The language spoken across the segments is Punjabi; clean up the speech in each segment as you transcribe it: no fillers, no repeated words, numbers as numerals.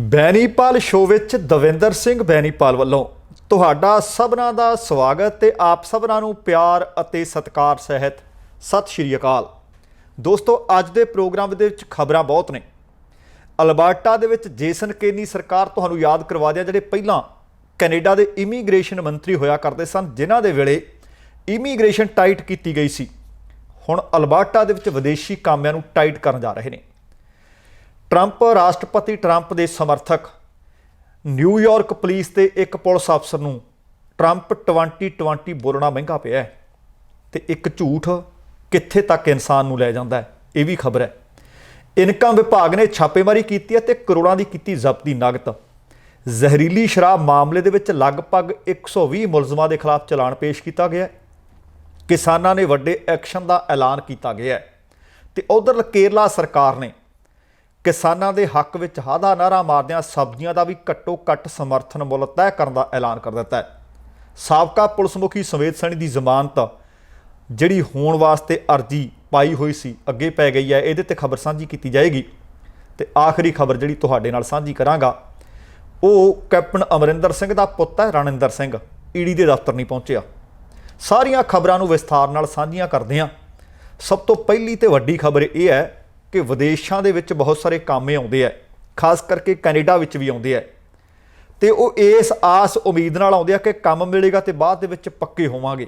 ਬੈਨੀਪਾਲ ਸ਼ੋਅ ਵਿੱਚ ਦਵਿੰਦਰ ਸਿੰਘ ਬੈਨੀਪਾਲ ਵੱਲੋਂ ਤੁਹਾਡਾ ਸਭਨਾਂ ਦਾ ਸਵਾਗਤ ਤੇ ਆਪ ਸਭਨਾਂ ਨੂੰ ਪਿਆਰ ਅਤੇ ਸਤਿਕਾਰ ਸਹਿਤ ਸਤਿ ਸ਼੍ਰੀ ਅਕਾਲ। ਦੋਸਤੋ, ਅੱਜ ਦੇ ਪ੍ਰੋਗਰਾਮ ਦੇ ਵਿੱਚ ਖਬਰਾਂ ਬਹੁਤ ਨੇ। ਅਲਬਰਟਾ ਦੇ ਵਿੱਚ ਜੇਸਨ ਕੇਨੀ ਸਰਕਾਰ ਤੁਹਾਨੂੰ ਯਾਦ ਕਰਵਾ ਦਿਆ, ਜਿਹੜੇ ਪਹਿਲਾਂ ਕੈਨੇਡਾ ਦੇ ਇਮੀਗ੍ਰੇਸ਼ਨ ਮੰਤਰੀ ਹੋਇਆ ਕਰਦੇ ਸਨ, ਜਿਨ੍ਹਾਂ ਦੇ ਵੇਲੇ ਇਮੀਗ੍ਰੇਸ਼ਨ ਟਾਈਟ ਕੀਤੀ ਗਈ ਸੀ। ਹੁਣ ਅਲਬਰਟਾ ਦੇ ਵਿੱਚ ਵਿਦੇਸ਼ੀ ਕਾਮਿਆਂ ਨੂੰ ਟਾਈਟ ਕਰਨ ਜਾ ਰਹੇ ਨੇ। ਰਾਸ਼ਟਰਪਤੀ ਟਰੰਪ ਦੇ ਸਮਰਥਕ ਨਿਊਯਾਰਕ ਪੁਲਿਸ ਦੇ ਇੱਕ ਪੁਲਿਸ ਅਫਸਰ ਨੂੰ ਟਰੰਪ 2020 ਬੋਲਣਾ ਮਹਿੰਗਾ ਪਿਆ ਹੈ। ਤੇ ਇੱਕ ਝੂਠ ਕਿੱਥੇ ਤੱਕ ਇਨਸਾਨ ਨੂੰ ਲੈ ਜਾਂਦਾ ਹੈ, ਇਹ ਵੀ ਖਬਰ ਹੈ। ਇਨਕਮ ਵਿਭਾਗ ਨੇ ਛਾਪੇਮਾਰੀ ਕੀਤੀ ਹੈ ਤੇ ਕਰੋੜਾਂ ਦੀ ਕੀਤੀ ਜ਼ਬਤ ਦੀ ਨਗਦ। ਜ਼ਹਿਰੀਲੀ ਸ਼ਰਾਬ ਮਾਮਲੇ ਦੇ ਵਿੱਚ ਲਗਭਗ 120 ਮੁਲਜ਼ਮਾਂ ਦੇ ਖਿਲਾਫ ਚਲਾਨ ਪੇਸ਼ ਕੀਤਾ ਗਿਆ। ਕਿਸਾਨਾਂ ਨੇ ਵੱਡੇ ਐਕਸ਼ਨ ਦਾ ਐਲਾਨ ਕੀਤਾ ਗਿਆ ਤੇ ਉਧਰ ਕੇਰਲਾ ਸਰਕਾਰ ਨੇ ਕਿਸਾਨਾਂ ਦੇ ਹੱਕ ਵਿੱਚ ਹਾਦਾ ਨਾਅਰਾ ਮਾਰਦਿਆਂ ਸਬਜ਼ੀਆਂ ਦਾ ਵੀ ਘੱਟੋ ਘੱਟ ਸਮਰਥਨ ਮੁੱਲ ਤੈਅ ਕਰਨ ਦਾ ਐਲਾਨ ਕਰ ਦਿੱਤਾ ਹੈ। ਸਾਬਕਾ ਪੁਲਿਸ ਮੁਖੀ ਸਮੇਤ ਸੈਣੀ ਦੀ ਜ਼ਮਾਨਤ ਜਿਹੜੀ ਹੋਣ ਵਾਸਤੇ ਅਰਜ਼ੀ ਪਾਈ ਹੋਈ ਸੀ ਅੱਗੇ ਪੈ ਗਈ ਹੈ। ਇਹਦੇ ਤੇ ਖਬਰ ਸਾਂਝੀ ਕੀਤੀ ਜਾਏਗੀ। ਤੇ ਆਖਰੀ ਖਬਰ ਜਿਹੜੀ ਤੁਹਾਡੇ ਨਾਲ ਸਾਂਝੀ ਕਰਾਂਗਾ ਉਹ ਕੈਪਟਨ ਅਮਰਿੰਦਰ ਸਿੰਘ ਦਾ ਪੁੱਤ ਹੈ ਰਣਿੰਦਰ ਸਿੰਘ, ਈਡੀ ਦੇ ਦਫ਼ਤਰ ਨਹੀਂ ਪਹੁੰਚਿਆ। ਸਾਰੀਆਂ ਖਬਰਾਂ ਨੂੰ ਵਿਸਥਾਰ ਨਾਲ ਸਾਂਝੀਆਂ ਕਰਦੇ ਹਾਂ। ਸਭ ਤੋਂ ਪਹਿਲੀ ਤੇ ਵੱਡੀ ਖਬਰ ਇਹ ਹੈ ਕਿ ਵਿਦੇਸ਼ਾਂ ਦੇ ਵਿੱਚ ਬਹੁਤ ਸਾਰੇ ਕਾਮੇ ਆਉਂਦੇ ਆ, ਖਾਸ ਕਰਕੇ ਕੈਨੇਡਾ ਵਿੱਚ ਵੀ ਆਉਂਦੇ ਆ ਤੇ ਉਹ ਇਸ ਆਸ ਉਮੀਦ ਨਾਲ ਆਉਂਦੇ ਆ ਕਿ ਕੰਮ ਮਿਲੇਗਾ ਤੇ ਬਾਅਦ ਦੇ ਵਿੱਚ ਪੱਕੇ ਹੋਵਾਂਗੇ।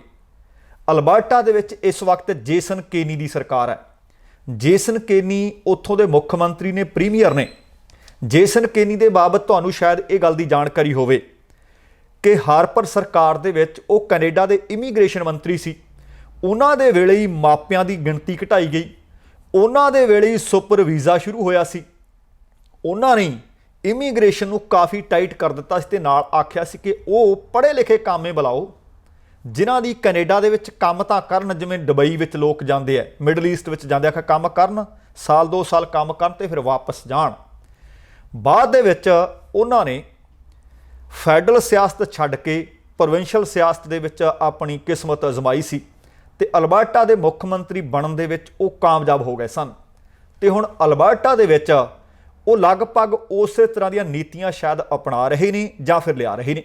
ਅਲਬਰਟਾ ਦੇ ਵਿੱਚ ਇਸ ਵਕਤ ਜੇਸਨ ਕੇਨੀ ਦੀ ਸਰਕਾਰ ਹੈ। ਜੇਸਨ ਕੇਨੀ ਉੱਥੋਂ ਦੇ ਮੁੱਖ ਮੰਤਰੀ ਨੇ, ਪ੍ਰੀਮੀਅਰ ਨੇ। ਜੇਸਨ ਕੇਨੀ ਦੇ ਬਾਬਤ ਤੁਹਾਨੂੰ ਸ਼ਾਇਦ ਇਹ ਗੱਲ ਦੀ ਜਾਣਕਾਰੀ ਹੋਵੇ ਕਿ ਹਾਰਪਰ ਸਰਕਾਰ ਦੇ ਵਿੱਚ ਉਹ ਕੈਨੇਡਾ ਦੇ ਇਮੀਗ੍ਰੇਸ਼ਨ ਮੰਤਰੀ ਸੀ। ਉਹਨਾਂ ਦੇ ਵੇਲੇ ਹੀ ਮਾਪਿਆਂ ਦੀ ਗਿਣਤੀ ਘਟਾਈ ਗਈ। ਉਹਨਾਂ ਦੇ ਵੇਲੇ ਹੀ ਸੁਪਰ ਵੀਜ਼ਾ ਸ਼ੁਰੂ ਹੋਇਆ ਸੀ। ਉਹਨਾਂ ਨੇ ਇਮੀਗ੍ਰੇਸ਼ਨ ਨੂੰ ਕਾਫੀ ਟਾਈਟ ਕਰ ਦਿੱਤਾ ਸੀ ਤੇ ਨਾਲ ਆਖਿਆ ਸੀ ਕਿ ਉਹ ਪੜ੍ਹੇ ਲਿਖੇ ਕਾਮੇ ਬੁਲਾਓ, ਜਿਨ੍ਹਾਂ ਦੀ ਕੈਨੇਡਾ ਦੇ ਵਿੱਚ ਕੰਮ ਤਾਂ ਕਰਨ। ਜਿਵੇਂ ਦੁਬਈ ਵਿੱਚ ਲੋਕ ਜਾਂਦੇ ਆ, ਮਿਡਲ ਈਸਟ ਵਿੱਚ ਜਾਂਦੇ ਆ ਕਿ ਕੰਮ ਕਰਨ, ਸਾਲ 2 ਸਾਲ ਕੰਮ ਕਰਨ ਤੇ ਫਿਰ ਵਾਪਸ ਜਾਣ। ਬਾਅਦ ਦੇ ਵਿੱਚ ਉਹਨਾਂ ਨੇ ਫੈਡਰਲ ਸਿਆਸਤ ਛੱਡ ਕੇ ਪ੍ਰੋਵਿੰਸ਼ੀਅਲ ਸਿਆਸਤ ਦੇ ਵਿੱਚ ਆਪਣੀ ਕਿਸਮਤ ਅਜ਼ਮਾਈ ਸੀ ਤੇ ਅਲਬਰਟਾ ਦੇ ਮੁੱਖ ਮੰਤਰੀ ਬਣਨ ਦੇ ਵਿੱਚ ਉਹ ਕਾਮਯਾਬ ਹੋ ਗਏ ਸਨ। ਤੇ ਹੁਣ ਅਲਬਰਟਾ ਦੇ ਵਿੱਚ ਉਹ ਲਗਭਗ ਉਸੇ ਤਰ੍ਹਾਂ ਦੀਆਂ ਨੀਤੀਆਂ ਸ਼ਾਇਦ ਅਪਣਾ ਰਹੇ ਨੇ ਜਾਂ ਫਿਰ ਲਿਆ ਰਹੇ ਨੇ।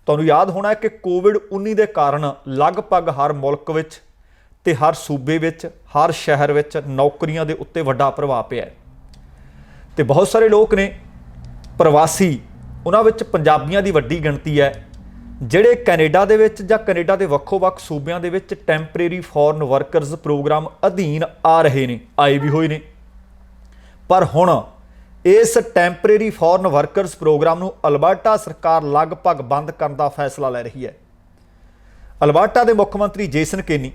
ਤੁਹਾਨੂੰ ਯਾਦ ਹੋਣਾ ਕਿ ਕੋਵਿਡ-19 ਦੇ ਕਾਰਨ ਲਗਭਗ ਹਰ ਮੁਲਕ ਵਿੱਚ ਤੇ ਹਰ ਸੂਬੇ ਵਿੱਚ, ਹਰ ਸ਼ਹਿਰ ਵਿੱਚ ਨੌਕਰੀਆਂ ਦੇ ਉੱਤੇ ਵੱਡਾ ਪ੍ਰਭਾਵ ਪਿਆ ਤੇ ਬਹੁਤ ਸਾਰੇ ਲੋਕ ਨੇ ਪ੍ਰਵਾਸੀ, ਉਹਨਾਂ ਵਿੱਚ ਪੰਜਾਬੀਆਂ ਦੀ ਵੱਡੀ ਗਿਣਤੀ ਹੈ, ਜਿਹੜੇ ਕੈਨੇਡਾ ਦੇ ਵਿੱਚ ਜਾਂ ਕੈਨੇਡਾ ਦੇ ਵੱਖੋ-ਵੱਖ ਸੂਬਿਆਂ ਦੇ ਵਿੱਚ ਟੈਂਪਰੇਰੀ ਫੋਰਨ ਵਰਕਰਸ ਪ੍ਰੋਗਰਾਮ ਅਧੀਨ ਆ ਰਹੇ ਨੇ, ਆਏ ਵੀ ਹੋਏ ਨੇ। ਪਰ ਹੁਣ ਇਸ ਟੈਂਪਰੇਰੀ ਫੋਰਨ ਵਰਕਰਸ ਪ੍ਰੋਗਰਾਮ ਨੂੰ ਅਲਬਰਟਾ ਸਰਕਾਰ ਲਗਭਗ ਬੰਦ ਕਰਨ ਦਾ ਫੈਸਲਾ ਲੈ ਰਹੀ ਹੈ। ਅਲਬਰਟਾ ਦੇ ਮੁੱਖ ਮੰਤਰੀ ਜੇਸਨ ਕੇਨੀ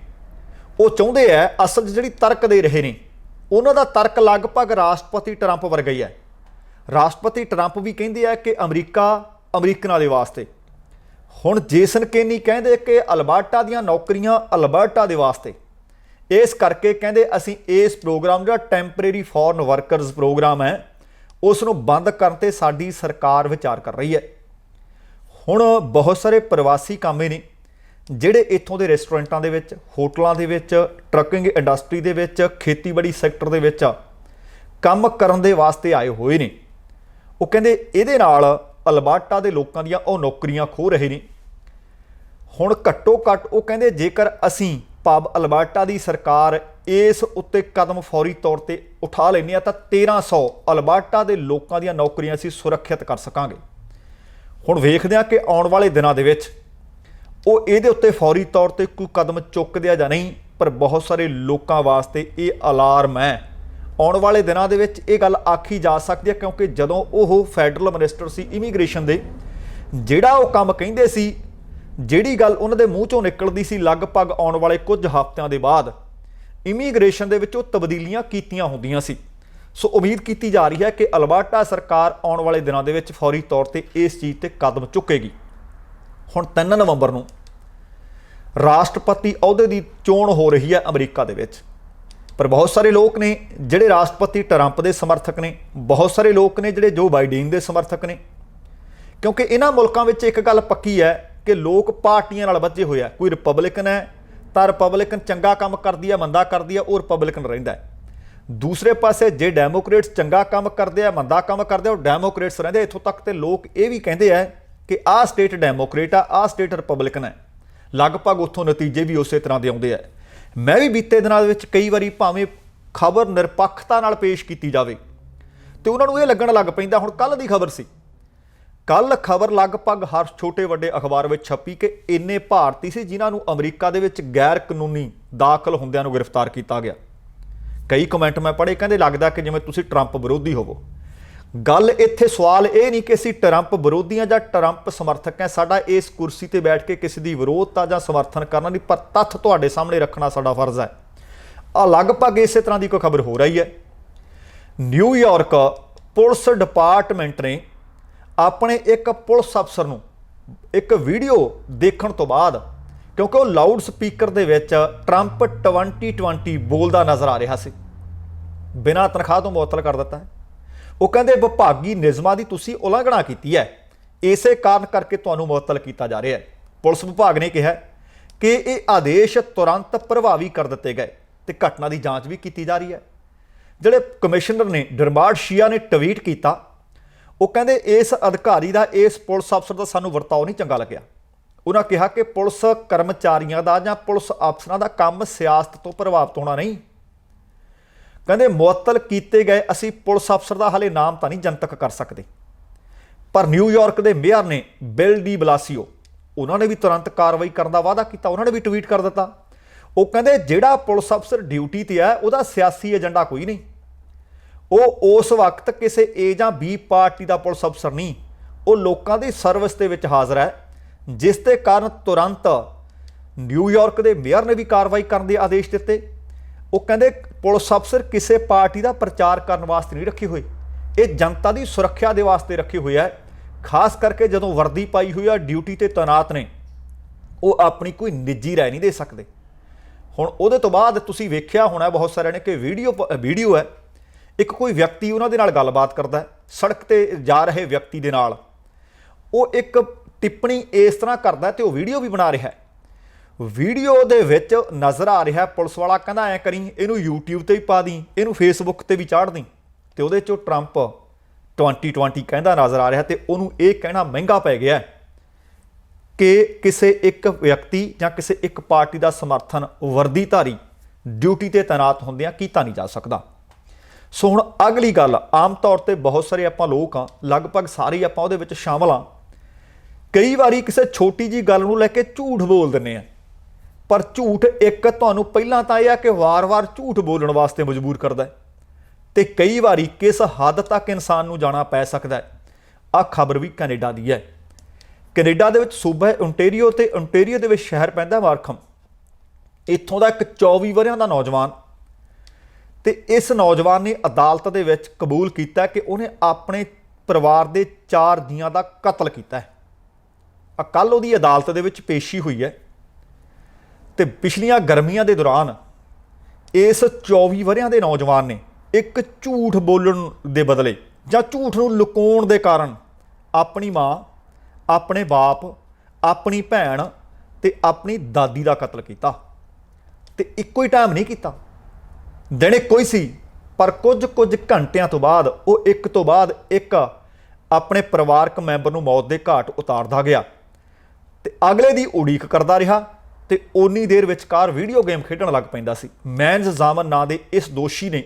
ਉਹ ਚਾਹੁੰਦੇ ਆ, ਅਸਲ 'ਚ ਜਿਹੜੀ ਤਰਕ ਦੇ ਰਹੇ ਨੇ ਉਹਨਾਂ ਦਾ ਤਰਕ ਲਗਭਗ ਰਾਸ਼ਟਰਪਤੀ ਟਰੰਪ ਵਰਗਾ ਹੀ ਹੈ। ਰਾਸ਼ਟਰਪਤੀ ਟਰੰਪ ਵੀ ਕਹਿੰਦੇ ਆ ਕਿ ਅਮਰੀਕਾ ਅਮਰੀਕਨਾਂ ਦੇ ਵਾਸਤੇ। ਹੁਣ ਜੇਸਨ ਕੇਨੀ ਕਹਿੰਦੇ ਕਿ ਅਲਬਰਟਾ ਦੀਆਂ ਨੌਕਰੀਆਂ ਅਲਬਰਟਾ ਦੇ ਵਾਸਤੇ। ਇਸ ਕਰਕੇ ਕਹਿੰਦੇ ਅਸੀਂ ਇਸ ਪ੍ਰੋਗਰਾਮ ਜਿਹੜਾ ਟੈਂਪਰੇਰੀ ਫੋਰਨ ਵਰਕਰਸ ਪ੍ਰੋਗਰਾਮ ਹੈ ਉਸ ਨੂੰ ਬੰਦ ਕਰਨ ਤੇ ਸਾਡੀ ਸਰਕਾਰ ਵਿਚਾਰ ਕਰ ਰਹੀ ਹੈ। ਹੁਣ ਬਹੁਤ ਸਾਰੇ ਪ੍ਰਵਾਸੀ ਕਾਮੇ ਨੇ ਜਿਹੜੇ ਇੱਥੋਂ ਦੇ ਰੈਸਟੋਰੈਂਟਾਂ ਦੇ ਵਿੱਚ, ਹੋਟਲਾਂ ਦੇ ਵਿੱਚ, ਟਰੱਕਿੰਗ ਇੰਡਸਟਰੀ ਦੇ ਵਿੱਚ, ਖੇਤੀਬਾੜੀ ਸੈਕਟਰ ਦੇ ਵਿੱਚ ਕੰਮ ਕਰਨ ਦੇ ਵਾਸਤੇ ਆਏ ਹੋਏ ਨੇ। ਉਹ ਕਹਿੰਦੇ ਇਹਦੇ ਨਾਲ ਅਲਬਰਟਾ ਦੇ ਲੋਕਾਂ ਦੀਆਂ ਉਹ ਨੌਕਰੀਆਂ ਖੋਹ ਰਹੇ ਨੇ। ਹੁਣ ਘੱਟੋ ਘੱਟ ਉਹ ਕਹਿੰਦੇ ਜੇਕਰ ਅਸੀਂ ਅਲਬਰਟਾ ਦੀ ਸਰਕਾਰ ਇਸ ਉੱਤੇ ਕਦਮ ਫੌਰੀ ਤੌਰ ਤੇ ਉਠਾ ਲੈਂਦੇ ਆ ਤਾਂ 1300 ਅਲਬਰਟਾ ਦੇ ਲੋਕਾਂ ਦੀਆਂ ਨੌਕਰੀਆਂ ਅਸੀਂ ਸੁਰੱਖਿਅਤ ਕਰ ਸਕਾਂਗੇ। ਹੁਣ ਵੇਖਦੇ ਹਾਂ ਕਿ ਆਉਣ ਵਾਲੇ ਦਿਨਾਂ ਦੇ ਵਿੱਚ ਉਹ ਇਹਦੇ ਉੱਤੇ ਫੌਰੀ ਤੌਰ ਤੇ ਕੋਈ ਕਦਮ ਚੁੱਕਦੇ ਆ ਜਾਂ ਨਹੀਂ। ਪਰ ਬਹੁਤ ਸਾਰੇ ਲੋਕਾਂ ਵਾਸਤੇ ਇਹ ਅਲਾਰਮ ਹੈ। ਆਉਣ ਵਾਲੇ ਦਿਨਾਂ ਦੇ ਵਿੱਚ ਇਹ ਗੱਲ ਆਖੀ ਜਾ ਸਕਦੀ ਹੈ, ਕਿਉਂਕਿ ਜਦੋਂ ਉਹ ਫੈਡਰਲ ਮਿਨਿਸਟਰ ਸੀ ਇਮੀਗ੍ਰੇਸ਼ਨ ਦੇ, ਜਿਹੜਾ ਉਹ ਕੰਮ ਕਹਿੰਦੇ ਸੀ, ਜਿਹੜੀ ਗੱਲ ਉਹਨਾਂ ਦੇ ਮੂੰਹ 'ਚੋਂ ਨਿਕਲਦੀ ਸੀ, ਲਗਭਗ ਆਉਣ ਵਾਲੇ ਕੁਝ ਹਫ਼ਤਿਆਂ ਦੇ ਬਾਅਦ ਇਮੀਗ੍ਰੇਸ਼ਨ ਦੇ ਵਿੱਚ ਉਹ ਤਬਦੀਲੀਆਂ ਕੀਤੀਆਂ ਹੁੰਦੀਆਂ ਸੀ। ਸੋ ਉਮੀਦ ਕੀਤੀ ਜਾ ਰਹੀ ਹੈ ਕਿ ਅਲਬਰਟਾ ਸਰਕਾਰ ਆਉਣ ਵਾਲੇ ਦਿਨਾਂ ਦੇ ਵਿੱਚ ਫੌਰੀ ਤੌਰ ਤੇ ਇਸ ਚੀਜ਼ ਤੇ ਕਦਮ ਚੁੱਕੇਗੀ। ਹੁਣ 3 ਨਵੰਬਰ ਨੂੰ ਰਾਸ਼ਟਰਪਤੀ ਅਹੁਦੇ ਦੀ ਚੋਣ ਹੋ ਰਹੀ ਹੈ ਅਮਰੀਕਾ ਦੇ ਵਿੱਚ। ਪਰ ਬਹੁਤ ਸਾਰੇ ਲੋਕ ਨੇ ਜਿਹੜੇ ਰਾਸ਼ਟਰਪਤੀ ਟਰੰਪ ਦੇ ਸਮਰਥਕ ਨੇ, ਬਹੁਤ ਸਾਰੇ ਲੋਕ ਨੇ ਜਿਹੜੇ ਜੋ ਬਾਈਡਨ ਦੇ ਸਮਰਥਕ ਨੇ, ਕਿਉਂਕਿ ਇਹਨਾਂ ਮੁਲਕਾਂ ਵਿੱਚ ਇੱਕ ਗੱਲ ਪੱਕੀ ਹੈ ਕਿ ਲੋਕ ਪਾਰਟੀਆਂ ਨਾਲ ਬੱਝੇ ਹੋਏ ਆ। ਕੋਈ ਰਿਪਬਲਿਕਨ ਹੈ ਤਾਂ ਰਿਪਬਲਿਕਨ ਚੰਗਾ ਕੰਮ ਕਰਦੀ ਹੈ, ਮੰਦਾ ਕਰਦੀ ਹੈ, ਉਹ ਰਿਪਬਲਿਕਨ ਰਹਿੰਦਾ ਹੈ। दूसरे पासे जे डेमोक्रेट्स चंगा काम करते हैं मंदा काम करते हैं डेमोक्रेट्स रहते। इत्थों तक तो लोग ये भी कहते हैं कि आ स्टेट डेमोक्रेट आ स्टेट रिपब्लिकन है। लगभग उत्थों नतीजे भी उस तरह के आते हैं। मैं भी बीते दिनों में कई बार भावें खबर निरपक्षता नाल पेश की जाए तो उन्होंने ये लगन लग पैंदा। हुण कल की खबर सी, कल खबर लगभग हर छोटे वड्डे अखबार में छपी कि इन्ने भारती से जिन्होंने अमरीका दे विच गैर कानूनी दाखल हुंदियां नूं गिरफ्तार किया गया। कई कमेंट मैं पढ़े, कहते लगता कि जिवें तुसीं ट्रंप विरोधी होवो। गल इत्थे सवाल ये नहीं कि असीं ट्रंप विरोधी हाँ जां ट्रंप समर्थक हैं। साडा इस कुर्सी ते बैठ के किसी की विरोधता जां समर्थन करना नहीं, पर तत्थ तुहाडे सामने रखना साडा फर्ज है। लगभग इस तरह की कोई खबर हो रही है। न्यूयॉर्क पुलिस डिपार्टमेंट ने अपने एक पुलिस अफसर नूं एक वीडियो देखण तो बाद, क्योंकि वो लाउड स्पीकर दे विच ट्रंप 2020 बोलदा नज़र आ रहा सी, बिना तनख्वाह तो मुअत्तल कर दिता है। वो कहते विभागी नियमां की तुसीं उलंघना की है, इसे कारण करके तुहानूं मुअत्तल किया जा रहा है। पुलिस विभाग ने कहा कि ये आदेश तुरंत प्रभावी कर दिए गए तो घटना की जांच भी की जा रही है। जिहड़े कमिश्नर ने डरमाड शिया ने ट्वीट किया, वो कहते इस अधिकारी का इस पुलिस अफसर का सानूं वरताओ नहीं चंगा लग्या। उन्होंने कहा कि पुलिस कर्मचारियों का जां पुलिस अफसरों का काम सियासत तो प्रभावित होना नहीं। कहते मुअत्तल किए गए असी पुलिस अफसर का हाले नाम तो नहीं जनतक कर सकते, पर न्यूयॉर्क के मेयर ने बिल डी बलासियो उन्होंने भी तुरंत कार्रवाई करने का वादा किया। उन्होंने भी ट्वीट कर दिता। वो कहते जिहड़ा पुलिस अफसर ड्यूटी ते है वह सियासी एजेंडा कोई नहीं, वो उस वक्त किसी ए जां बी पार्टी का पुलिस अफसर नहीं, वो लोगों की सर्विस के विच हाज़र है, जिसके कारण तुरंत न्यूयॉर्क के मेयर ने भी कार्रवाई करने के आदेश दिते। वो कहते पुलिस अफसर किसी पार्टी का प्रचार करने वास्ते नहीं रखे हुए, ये जनता की सुरक्षा के वास्ते रखे हुए है। खास करके जो वर्दी पाई हुई है ड्यूटी ते तैनात ने, वो अपनी कोई निजी राय नहीं दे सकते। हुण उहदे तो बाद तुसीं वेख्या होना बहुत सारे ने कि वीडियो है, एक कोई व्यक्ति उन्हां दे नाल गलबात करता है, सड़क ते जा रहे व्यक्ति दे नाल वो एक टिप्पणी इस तरह करता है तो वो वीडियो भी बना रहा है। वीडियो दे विच नज़र आ रहा पुलिस वाला कहना ऐ करी इनू यूट्यूब ते भी पा दी, इनू फेसबुक ते भी चाढ़ दी, तो उहदे चों ट्रंप 2020 कहता नज़र आ रहा। तो उन्होंने ये कहना महंगा पै गया कि किसी एक व्यक्ति या किसी एक पार्टी का समर्थन वर्दीधारी ड्यूटी ते तैनात होंदियां कीता नहीं जा सकता। सो हुण अगली गल, आम तौर पर बहुत सारे आपां लोग हाँ, लगभग सारे ही आपां उहदे विच शामिल हाँ, कई बारी किसी छोटी जी गल नूं लैके झूठ बोल दिंदे आ। पर झूठ एक तुहानूं पहिलां तां इह है कि वार-वार झूठ बोलण वास्ते मजबूर करदा है, ते कई बारी किस हद तक इंसान नूं जाना पै सकदा है। आ खबर भी कैनेडा दी है। कैनेडा दे विच सूबा है ओंटेरियो, ते ओंटेरियो दे विच शहर पैंदा मार्खम। इत्थों दा एक 24 वरियां दा नौजवान, ते इस नौजवान ने अदालत दे विच कबूल किया कि उन्हें अपने परिवार के 4 जीआं दा कतल किया है। कल उहदी अदालत दे विच पेशी हुई है। तो पिछलियां गर्मियां के दौरान इस 24 वरियां के नौजवान ने एक झूठ बोलण के बदले या झूठ नूं लुकाउण दे कारण अपनी माँ, अपने बाप, अपनी भैन ते अपनी दादी का कतल किया। तो इक्को ही टाइम नहीं किया, दिन इक्को ही सी, पर कुछ घंटिया तो बाद वो एक तो बाद एक अपने परिवारक मैंबर नूं मौत के घाट उतारदा गया। तो अगले की उड़ीक करता रहा, तो उन्नी देर विचकार वीडियो गेम खेडण लग पैंदा सी। मैनज जामन नां दे इस दोषी ने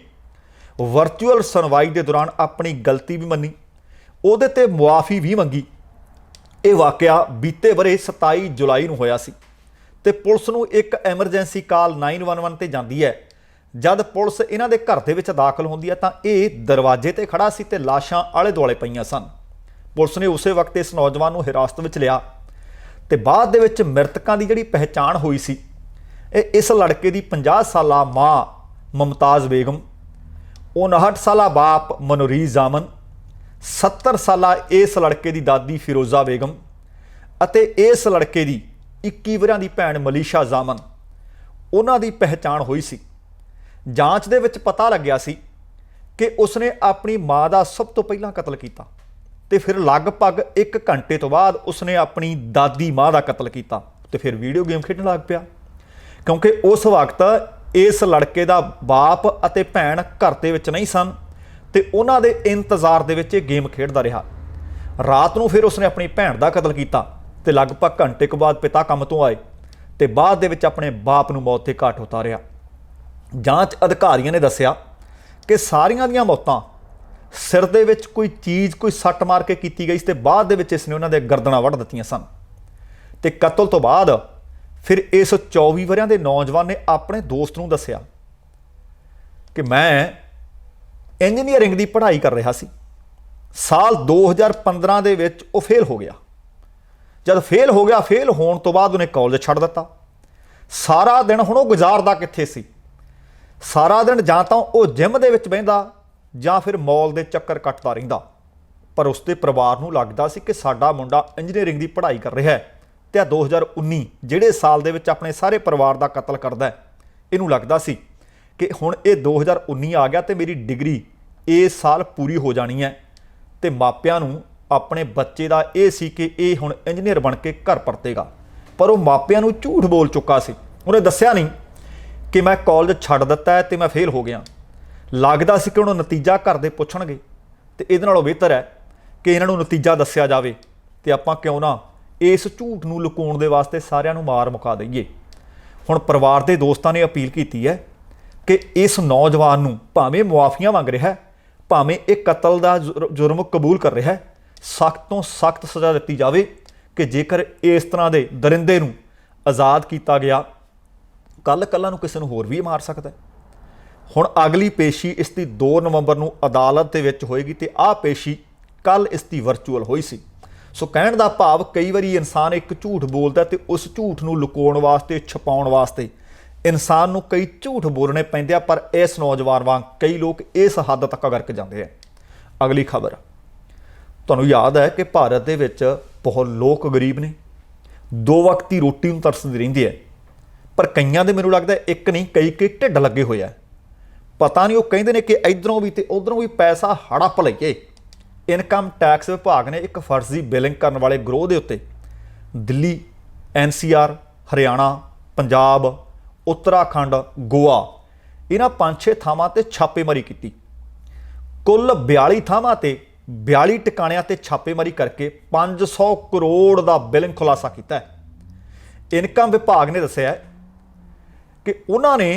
वर्चुअल सुनवाई के दौरान अपनी गलती भी मनी, उहदे ते मुआफ़ी भी मंगी। ये वाकया बीते बरे 27 जुलाई नूं होया सी, ते पुलिस नूं एक एमरजेंसी कॉल 911 ते जांदी है। जद पुलिस इन्हां दे घर दे विच दाखल होंदी है तां इह दरवाजे ते खड़ा सी ते लाशां आले दुआले पईयां सन। पुलिस ने उस वक्त इस नौजवान नूं हिरासत विच लिया, ते बाद दे विच मृतकां दी जिहड़ी पहचान हुई सी, इस लड़के की 50 साला माँ मुमताज़ बेगम, 59 साला बाप मनोरीज जामन, 70 साला इस लड़के की दादी फिरोज़ा बेगम अते इस लड़के की 21 वरियां दी भैन मलीशा जामन, उन्हां दी पहचान हुई सी। जांच दे विच पता लग्या सी कि उसने अपनी माँ का सब तो पहला कतल किया, तो फिर लगभग 1 घंटे तो बाद उसने अपनी दादी माँ का कतल किया, तो फिर वीडियो गेम खेडण लग पिया। क्योंकि उस वक्त ਇਸ ਲੜਕੇ ਦਾ ਬਾਪ ਅਤੇ ਭੈਣ ਘਰ ਦੇ ਵਿੱਚ ਨਹੀਂ ਸਨ ਤੇ ਉਹਨਾਂ ਦੇ ਇੰਤਜ਼ਾਰ ਦੇ ਵਿੱਚ ਇਹ ਗੇਮ ਖੇਡਦਾ ਰਿਹਾ। ਰਾਤ ਨੂੰ ਫਿਰ ਉਸਨੇ ਆਪਣੀ ਭੈਣ ਦਾ ਕਤਲ ਕੀਤਾ ਤੇ ਲਗਭਗ ਘੰਟੇ ਕੁ ਬਾਅਦ ਪਿਤਾ ਕੰਮ ਤੋਂ ਆਏ ਤੇ ਬਾਅਦ ਦੇ ਵਿੱਚ ਆਪਣੇ ਬਾਪ ਨੂੰ ਮੌਤ ਦੇ ਘਾਟ ਉਤਾਰਿਆ। ਜਾਂਚ ਅਧਿਕਾਰੀਆਂ ਨੇ ਦੱਸਿਆ ਕਿ ਸਾਰੀਆਂ ਦੀਆਂ ਮੌਤਾਂ ਸਿਰ ਦੇ ਵਿੱਚ ਕੋਈ ਚੀਜ਼, ਕੋਈ ਸੱਟ ਮਾਰ ਕੇ ਕੀਤੀ ਗਈ ਸੀ ਤੇ ਬਾਅਦ ਦੇ ਵਿੱਚ ਇਸਨੇ ਉਹਨਾਂ ਦੇ ਗਰਦਨਾਂ ਵੱਢ ਦਿੱਤੀਆਂ ਸਨ। ਤੇ ਕਤਲ ਤੋਂ ਬਾਅਦ ਫਿਰ ਇਸ 24 ਵਰਿਆਂ ਦੇ ਨੌਜਵਾਨ ਨੇ ਆਪਣੇ ਦੋਸਤ ਨੂੰ ਦੱਸਿਆ ਕਿ ਮੈਂ ਇੰਜੀਨੀਅਰਿੰਗ ਦੀ ਪੜ੍ਹਾਈ ਕਰ ਰਿਹਾ ਸੀ। ਸਾਲ 2015 ਦੇ ਵਿੱਚ ਉਹ ਫੇਲ ਹੋ ਗਿਆ। ਜਦ ਫੇਲ ਹੋ ਗਿਆ, ਫੇਲ ਹੋਣ ਤੋਂ ਬਾਅਦ ਉਹਨੇ ਕਾਲਜ ਛੱਡ ਦਿੱਤਾ। ਸਾਰਾ ਦਿਨ ਹੁਣ ਉਹ ਗੁਜ਼ਾਰਦਾ ਕਿੱਥੇ ਸੀ? ਸਾਰਾ ਦਿਨ ਜਾਂ ਤਾਂ ਉਹ ਜਿਮ ਦੇ ਵਿੱਚ ਬਹਿੰਦਾ ਜਾਂ ਫਿਰ ਮਾਲ ਦੇ ਚੱਕਰ ਕੱਟਦਾ ਰਹਿੰਦਾ। ਪਰ ਉਸਦੇ ਪਰਿਵਾਰ ਨੂੰ ਲੱਗਦਾ ਸੀ ਕਿ ਸਾਡਾ ਮੁੰਡਾ ਇੰਜੀਨੀਅਰਿੰਗ ਦੀ ਪੜ੍ਹਾਈ ਕਰ ਰਿਹਾ ਹੈ ਤੇ ਆ 2019 ਜਿਹੜੇ ਸਾਲ ਦੇ ਵਿੱਚ ਆਪਣੇ ਸਾਰੇ ਪਰਿਵਾਰ ਦਾ ਕਤਲ ਕਰਦਾ ਹੈ, ਇਹਨੂੰ ਲੱਗਦਾ ਸੀ ਕਿ ਹੁਣ ਇਹ 2019 ਆ ਗਿਆ ਤੇ ਮੇਰੀ ਡਿਗਰੀ ਇਸ ਸਾਲ ਪੂਰੀ ਹੋ ਜਾਣੀ ਹੈ। ਤੇ ਮਾਪਿਆਂ ਨੂੰ ਆਪਣੇ ਬੱਚੇ ਦਾ ਇਹ ਸੀ ਕਿ ਇਹ ਹੁਣ ਇੰਜੀਨੀਅਰ ਬਣ ਕੇ ਘਰ ਪਰਤੇਗਾ। ਪਰ ਉਹ ਮਾਪਿਆਂ ਨੂੰ ਝੂਠ ਬੋਲ ਚੁੱਕਾ ਸੀ। ਉਹਨੇ ਦੱਸਿਆ ਨਹੀਂ ਕਿ ਮੈਂ ਕਾਲਜ ਛੱਡ ਦਿੱਤਾ ਹੈ ਤੇ ਮੈਂ ਫੇਲ ਹੋ ਗਿਆ। ਲੱਗਦਾ ਸੀ ਕਿ ਉਹਨੂੰ ਨਤੀਜਾ ਘਰ ਦੇ ਪੁੱਛਣਗੇ ਤੇ ਇਹਦੇ ਨਾਲੋਂ ਬਿਹਤਰ ਹੈ ਕਿ ਇਹਨਾਂ ਨੂੰ ਨਤੀਜਾ ਦੱਸਿਆ ਜਾਵੇ ਤੇ ਆਪਾਂ ਕਿਉਂ ਨਾ ਇਸ ਝੂਠ ਨੂੰ ਲੁਕਾਉਣ ਦੇ ਵਾਸਤੇ ਸਾਰਿਆਂ ਨੂੰ ਮਾਰ ਮੁਕਾ ਦਈਏ। ਹੁਣ ਪਰਿਵਾਰ ਦੇ ਦੋਸਤਾਂ ਨੇ ਅਪੀਲ ਕੀਤੀ ਹੈ ਕਿ ਇਸ ਨੌਜਵਾਨ ਨੂੰ ਭਾਵੇਂ ਮੁਆਫੀਆਂ ਮੰਗ ਰਿਹਾ ਹੈ, ਭਾਵੇਂ ਇਹ ਕਤਲ ਦਾ ਜੁਰਮ ਕਬੂਲ ਕਰ ਰਿਹਾ ਹੈ, ਸਖਤ ਤੋਂ ਸਖਤ ਸਜ਼ਾ ਦਿੱਤੀ ਜਾਵੇ ਕਿ ਜੇਕਰ ਇਸ ਤਰ੍ਹਾਂ ਦੇ ਦਰਿੰਦੇ ਨੂੰ ਆਜ਼ਾਦ ਕੀਤਾ ਗਿਆ, ਕੱਲ੍ਹ ਨੂੰ ਕਿਸੇ ਨੂੰ ਹੋਰ ਵੀ ਮਾਰ ਸਕਦਾ। ਹੁਣ ਅਗਲੀ ਪੇਸ਼ੀ ਇਸ ਦੀ 2 ਨਵੰਬਰ ਨੂੰ ਅਦਾਲਤ ਦੇ ਵਿੱਚ ਹੋਏਗੀ ਤੇ ਆਹ ਪੇਸ਼ੀ ਕੱਲ੍ਹ ਇਸ ਦੀ ਵਰਚੁਅਲ ਹੋਈ ਸੀ। ਸੋ ਕਹਿਣ ਦਾ ਭਾਵ ਕਈ ਵਾਰੀ ਇਨਸਾਨ ਇੱਕ ਝੂਠ ਬੋਲਦਾ ਤੇ ਉਸ ਝੂਠ ਨੂੰ ਲੁਕਾਉਣ ਵਾਸਤੇ, ਛਪਾਉਣ ਵਾਸਤੇ ਇਨਸਾਨ ਨੂੰ ਕਈ ਝੂਠ ਬੋਲਣੇ ਪੈਂਦੇ ਆ। ਪਰ ਇਸ ਨੌਜਵਾਨ ਵਾਂਗ ਕਈ ਲੋਕ ਇਸ ਹੱਦ ਤੱਕ ਗਰਕ ਜਾਂਦੇ ਆ। ਅਗਲੀ ਖਬਰ, ਤੁਹਾਨੂੰ ਯਾਦ ਹੈ ਕਿ ਭਾਰਤ ਦੇ ਵਿੱਚ ਬਹੁਤ ਲੋਕ ਗਰੀਬ ਨੇ, 2 ਵਕਤ ਦੀ ਰੋਟੀ ਨੂੰ ਤਰਸਦੇ ਰਹਿੰਦੇ ਹੈ। ਪਰ ਕਈਆਂ ਦੇ ਮੈਨੂੰ ਲੱਗਦਾ ਇੱਕ ਨਹੀਂ ਕਈ ਢਿੱਡ ਲੱਗੇ ਹੋਏ ਆ। ਪਤਾ ਨਹੀਂ ਉਹ ਕਹਿੰਦੇ ਨੇ ਕਿ ਇੱਧਰੋਂ ਵੀ ਤੇ ਉੱਧਰੋਂ ਵੀ ਪੈਸਾ ਹੜੱਪ ਲਈਏ। ਇਨਕਮ ਟੈਕਸ ਵਿਭਾਗ ਨੇ ਇੱਕ ਫਰਜ਼ੀ ਬਿਲਿੰਗ ਕਰਨ ਵਾਲੇ ਗਰੋਹ ਦੇ ਉੱਤੇ ਦਿੱਲੀ, NCR, ਹਰਿਆਣਾ, ਪੰਜਾਬ, ਉੱਤਰਾਖੰਡ, ਗੋਆ ਇਹਨਾਂ 5-6 ਥਾਵਾਂ ਤੇ ਛਾਪੇਮਾਰੀ ਕੀਤੀ। ਕੁੱਲ 42 ਥਾਵਾਂ ਤੇ 42 ਟਿਕਾਣਿਆਂ ਤੇ ਛਾਪੇਮਾਰੀ ਕਰਕੇ 500 ਕਰੋੜ ਦਾ ਬਿਲਿੰਗ ਖੁਲਾਸਾ ਕੀਤਾ ਹੈ। ਇਨਕਮ ਵਿਭਾਗ ਨੇ ਦੱਸਿਆ ਕਿ ਉਹਨਾਂ ਨੇ